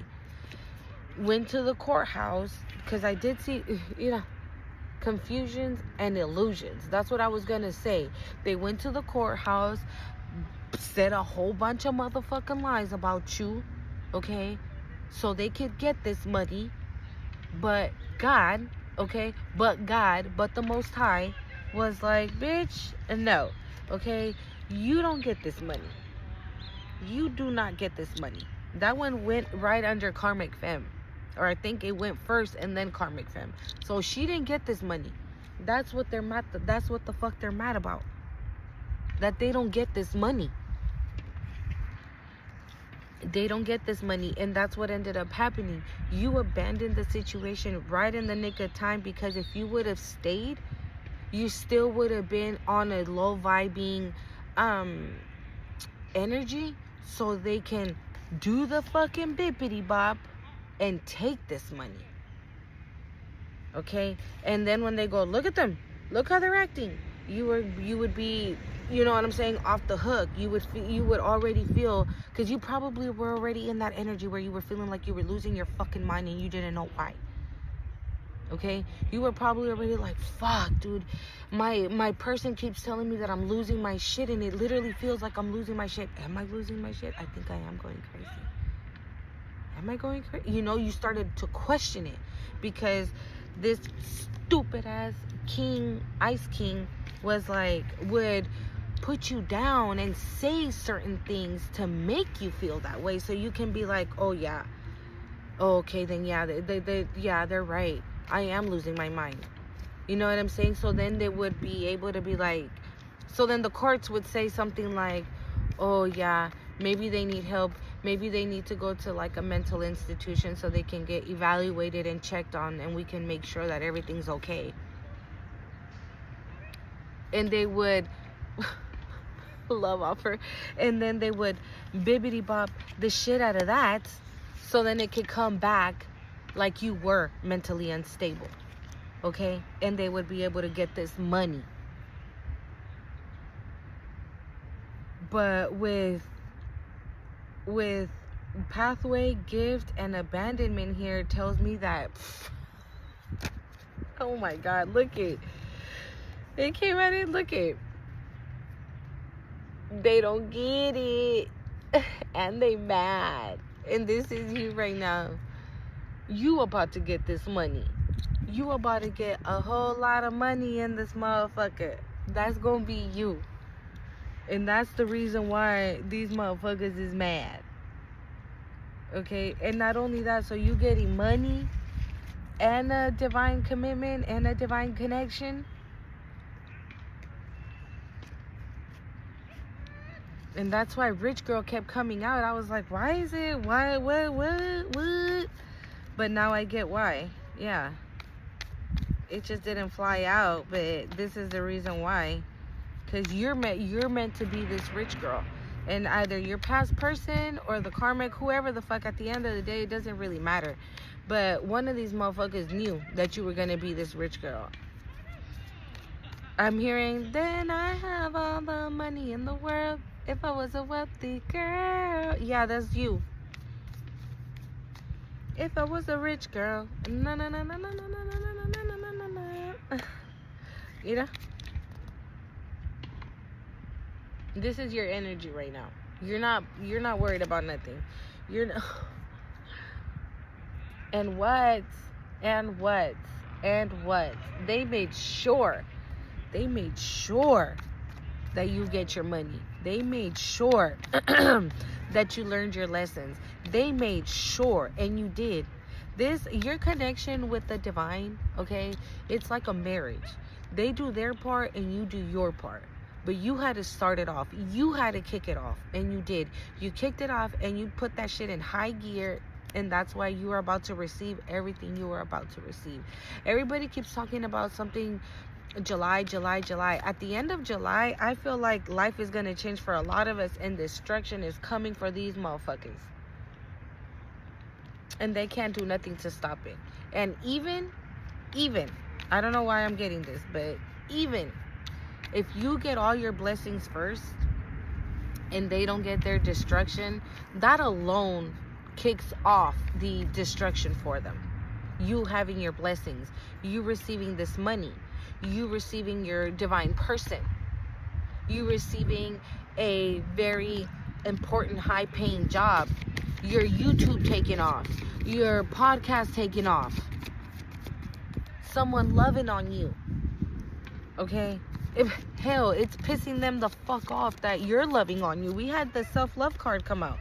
Went to the courthouse, because I did see, confusions and illusions. That's what I was gonna say. They went to the courthouse, said a whole bunch of motherfucking lies about you, okay, so they could get this money. But God, but the Most High was like, bitch, no, okay, you don't get this money. You do not get this money. That one went right under Karmic Femme. Or I think it went first and then Karmic Femme. So she didn't get this money. That's what they're mad. That's what the fuck they're mad about. That they don't get this money. They don't get this money. And that's what ended up happening. You abandoned the situation right in the nick of time, because if you would have stayed, you still would have been on a low vibing energy, so they can do the fucking bippity bop and take this money. Okay? And then when they go, look at them, look how they're acting, you would be, you know what I'm saying, off the hook. You would already feel, because you probably were already in that energy where you were feeling like you were losing your fucking mind and you didn't know why. Okay? You were probably already like, fuck, dude, my person keeps telling me that I'm losing my shit, and it literally feels like I'm losing my shit. Am I losing my shit? I think I am going crazy. Am I going crazy? You started to question it, because this stupid ass king, Ice King, was like, would put you down and say certain things to make you feel that way, so you can be like, oh yeah, okay, then yeah, they're right, I am losing my mind. You know what I'm saying? So then they would be able to be like, so then the courts would say something like, oh yeah, maybe they need help. Maybe they need to go to like a mental institution so they can get evaluated and checked on, and we can make sure that everything's okay. And they would love offer, and then they would bibbity bop the shit out of that, so then it could come back like you were mentally unstable. Okay? And they would be able to get this money. But with pathway, gift, and abandonment here, tells me that, oh my God, look it. They came at it, look it. They don't get it. And they mad. And this is you right now. You about to get this money. You about to get a whole lot of money in this motherfucker. That's gonna be you. And that's the reason why these motherfuckers is mad. Okay? And not only that, so you getting money and a divine commitment and a divine connection. And that's why Rich Girl kept coming out. I was like, why is it? Why? What? But now I get why. Yeah. It just didn't fly out, but this is the reason why. Because you're meant to be this rich girl. And either your past person or the karmic, whoever the fuck, at the end of the day, it doesn't really matter. But one of these motherfuckers knew that you were going to be this rich girl. I'm hearing, then I have all the money in the world. If I was a wealthy girl. Yeah, that's you. If I was a rich girl. Na na na na na na na na na na na na na. You know? This is your energy right now. You're not worried about nothing. You're not. And what? And what? And what? They made sure that you get your money. They made sure that you learned your lessons. They made sure, and you did. Your connection with the divine, okay, it's like a marriage. They do their part and you do your part. But you had to start it off. You had to kick it off, and you did. You kicked it off and you put that shit in high gear, and that's why you are about to receive everything you are about to receive. Everybody keeps talking about something July. At the end of July, I feel like life is going to change for a lot of us, and destruction is coming for these motherfuckers. And they can't do nothing to stop it. And even, I don't know why I'm getting this, but even if you get all your blessings first and they don't get their destruction, that alone kicks off the destruction for them. You having your blessings, you receiving this money, you receiving your divine person, you receiving a very important high-paying job, your YouTube taking off, your podcast taking off, someone loving on you, okay? Hell, it's pissing them the fuck off that you're loving on you. We had the self-love card come out.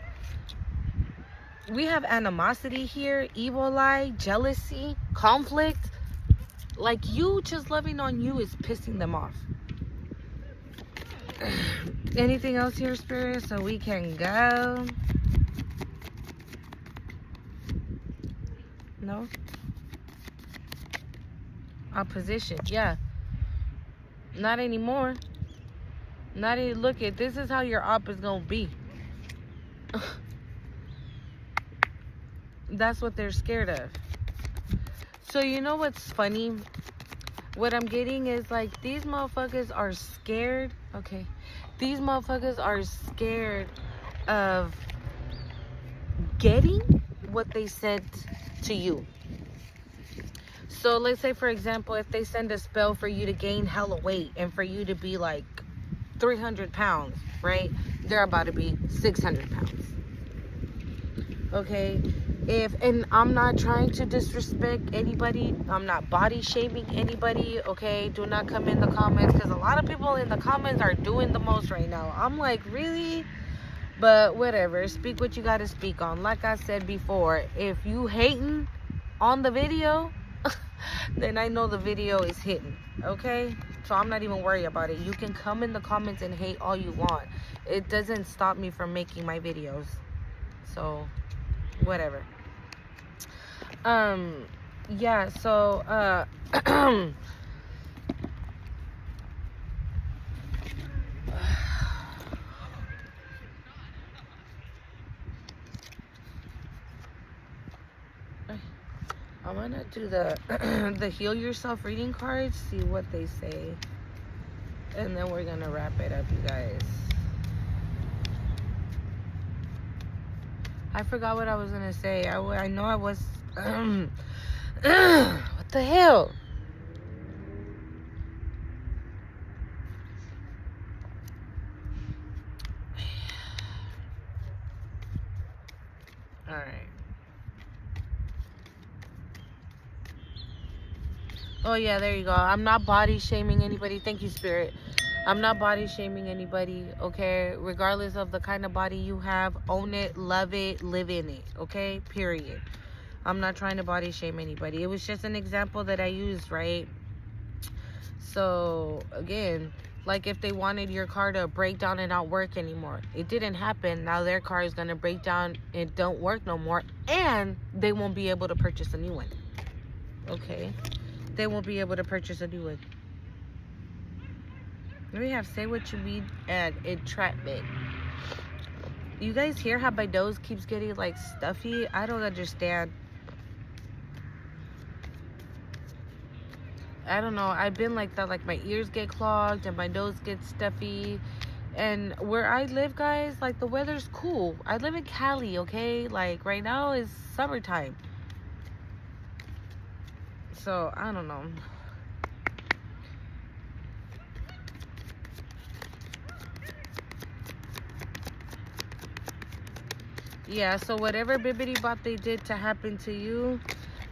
We have animosity here, evil eye, jealousy, conflict. Like, you just loving on you is pissing them off. Anything else here, Spirit, so we can go? No? Opposition, yeah. Not anymore. Look at this is how your op is gonna be. That's what they're scared of. So you know what's funny? What I'm getting is like these motherfuckers are scared. Okay. These motherfuckers are scared of getting what they sent to you. So let's say, for example, if they send a spell for you to gain hella weight and for you to be like 300 pounds, right? They're about to be 600 pounds. Okay? And I'm not trying to disrespect anybody. I'm not body shaming anybody, okay? Do not come in the comments, because a lot of people in the comments are doing the most right now. I'm like, really? But whatever. Speak what you got to speak on. Like I said before, if you hating on the video, then I know the video is hitting, okay? So I'm not even worried about it. You can come in the comments and hate all you want. It doesn't stop me from making my videos. So, whatever. Yeah, so, I'm gonna do the heal yourself reading cards, see what they say, and then we're gonna wrap it up, you guys. I forgot what I was gonna say. I know I was what the hell? All right. Oh yeah, there you go. I'm not body shaming anybody. Thank you, Spirit. I'm not body shaming anybody, okay? Regardless of the kind of body you have, own it, love it, live in it, okay? Period. I'm not trying to body shame anybody. It was just an example that I used, right? So, again, like if they wanted your car to break down and not work anymore. It didn't happen. Now their car is going to break down and don't work no more. And they won't be able to purchase a new one. Okay? They won't be able to purchase a new one. We have say what you mean and entrapment. You guys hear how my nose keeps getting like stuffy? I don't understand. I don't know. I've been like that. Like my ears get clogged and my nose gets stuffy. And where I live, guys, like, the weather's cool. I live in Cali, okay? Like, right now is summertime. So, I don't know. Yeah, so whatever bibbity bop they did to happen to you,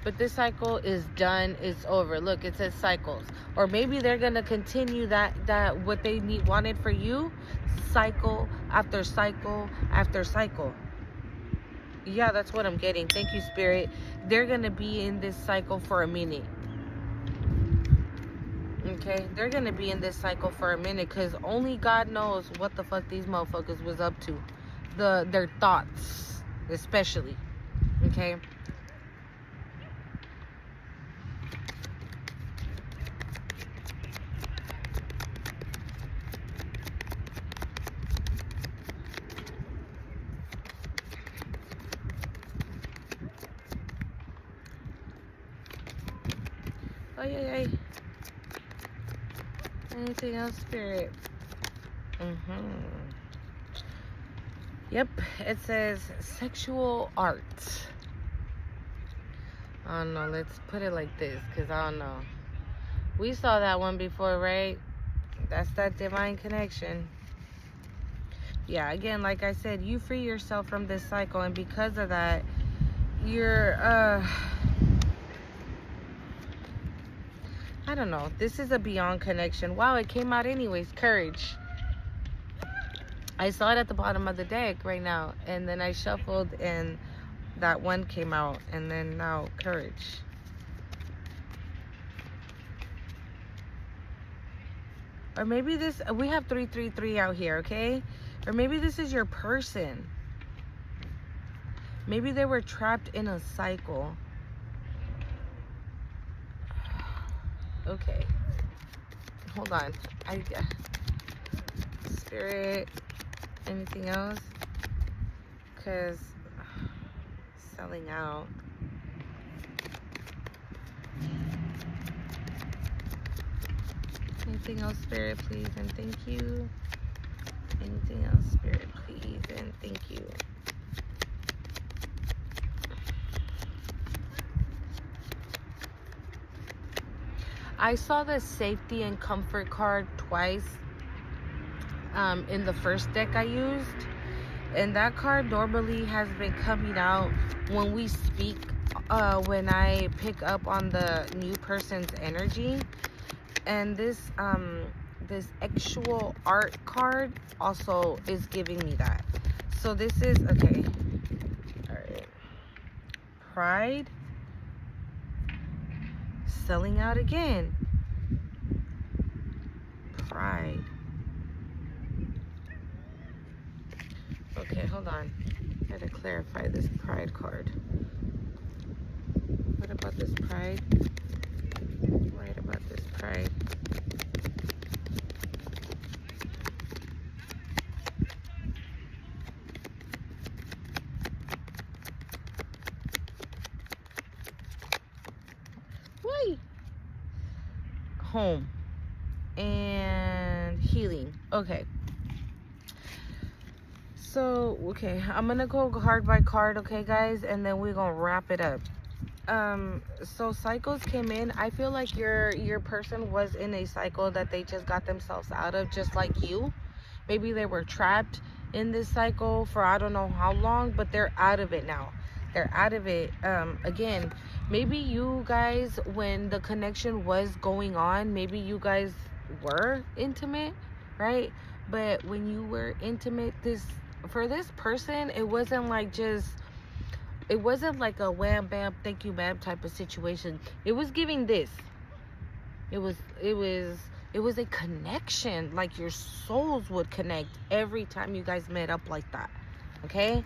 but this cycle is done, it's over. Look, it says cycles. Or maybe they're gonna continue that what they wanted for you, cycle after cycle after cycle. Yeah, that's what I'm getting. Thank you, Spirit. They're gonna be in this cycle for a minute. Okay, they're gonna be in this cycle for a minute, because only God knows what the fuck these motherfuckers was up to. Their thoughts, especially. Okay. Oh yeah. Anything else, Spirit? Yep, it says sexual art. I don't know, let's put it like this, because I don't know. We saw that one before, right? That's that divine connection. Yeah, again, like I said, you free yourself from this cycle, and because of that, you're, I don't know. This is a beyond connection. Wow, it came out anyways. Courage. I saw it at the bottom of the deck right now, and then I shuffled and that one came out, and then now courage. Or maybe this, we have 333 out here, okay? Or maybe this is your person. Maybe they were trapped in a cycle. Okay. Hold on. Spirit, anything else? Because selling out. Anything else, Spirit, please, and thank you. Anything else, Spirit, please, and thank you. I saw the safety and comfort card twice in the first deck I used. And that card normally has been coming out when we speak, when I pick up on the new person's energy. And this actual art card also is giving me that. So this is, okay. All right. Pride. Selling out again. Pride. Okay, hold on. I gotta clarify this pride card. What about this pride? Right about this pride. Why? Home and healing. Okay. So, okay, I'm gonna go card by card, okay, guys, and then we're gonna wrap it up. So cycles came in. I feel like your person was in a cycle that they just got themselves out of, just like you. Maybe they were trapped in this cycle for I don't know how long, but they're out of it now. They're out of it. Again, maybe you guys, when the connection was going on, maybe you guys were intimate, right? But when you were intimate, for this person, it wasn't like just, it wasn't like a wham bam thank you ma'am type of situation. It was giving this. It was a connection, like your souls would connect every time you guys met up like that. Okay,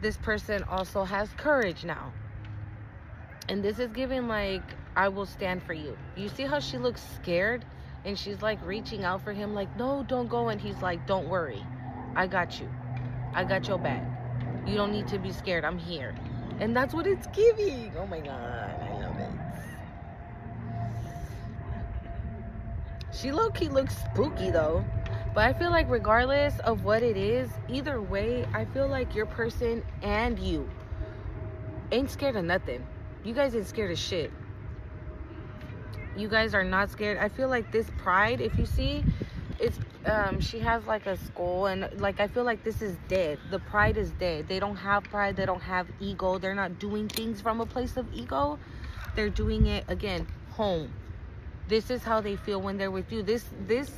this person also has courage now, and this is giving like, I will stand for you. You see how she looks scared, and she's like reaching out for him, like, no, don't go. And he's like, don't worry, I got you. I got your back. You don't need to be scared. I'm here. And that's what it's giving. Oh my God, I love it. She low-key looks spooky though. But I feel like regardless of what it is, either way, I feel like your person and you ain't scared of nothing. You guys ain't scared of shit. You guys are not scared. I feel like this pride, if you see, it's she has like a skull, and like I feel like this is dead. The pride is dead. They don't have pride. They don't have ego. They're not doing things from a place of ego. They're doing it, again, home. This is how they feel when they're with you. This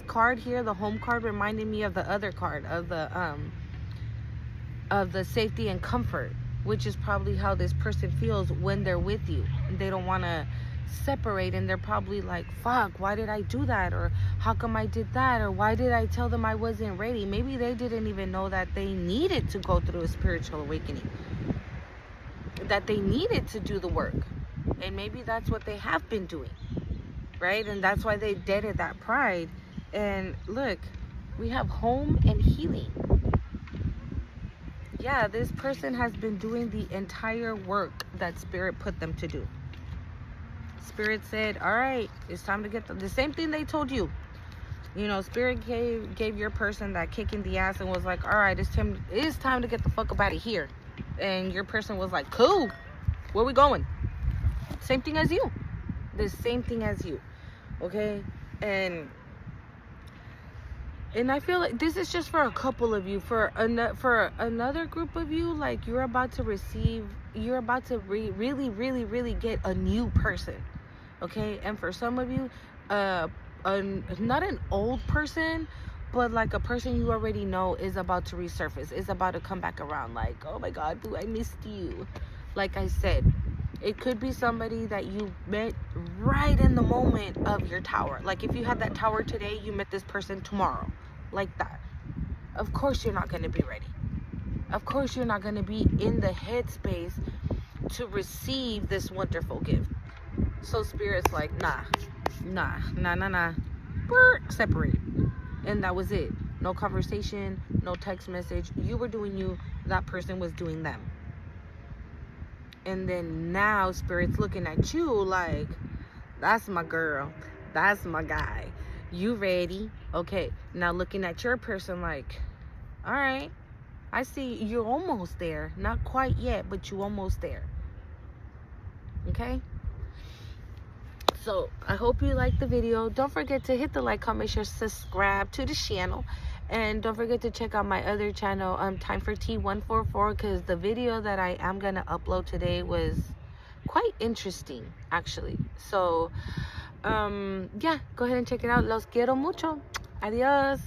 card here, the home card, reminded me of the other card of the safety and comfort, which is probably how this person feels when they're with you. They don't want to separate, and they're probably like, fuck, why did I do that? Or how come I did that? Or why did I tell them I wasn't ready? Maybe they didn't even know that they needed to go through a spiritual awakening, that they needed to do the work, and maybe that's what they have been doing, right? And that's why they deaded that pride. And look, we have home and healing. Yeah, this person has been doing the entire work that Spirit put them to do. Spirit said, all right, it's time to get the same thing they told you. You know, Spirit gave your person that kick in the ass and was like, all right, it's time to get the fuck up out of here. And your person was like, cool, where we going? Same thing as you. The same thing as you. Okay? And I feel like this is just for a couple of you. For another group of you, like you're about to really, really, really get a new person. Okay? And for some of you, not an old person, but like a person you already know is about to resurface, is about to come back around. Like, oh my God, boo, I missed you. Like I said, it could be somebody that you met right in the moment of your tower. Like if you had that tower today, you met this person tomorrow. Like that. Of course you're not going to be ready. Of course you're not going to be in the headspace to receive this wonderful gift. So Spirit's like, nah. Separate. And that was it. No conversation, no text message. You were doing you, that person was doing them. And then now Spirit's looking at you like, that's my girl, that's my guy. You ready? Okay, now looking at your person like, all right, I see you're almost there. Not quite yet, but you almost there. Okay? So I hope you liked the video. Don't forget to hit the like, comment, share, subscribe to the channel. And don't forget to check out my other channel, Time for Tea 144, because the video that I am going to upload today was quite interesting, actually. So, yeah, go ahead and check it out. Los quiero mucho. Adios.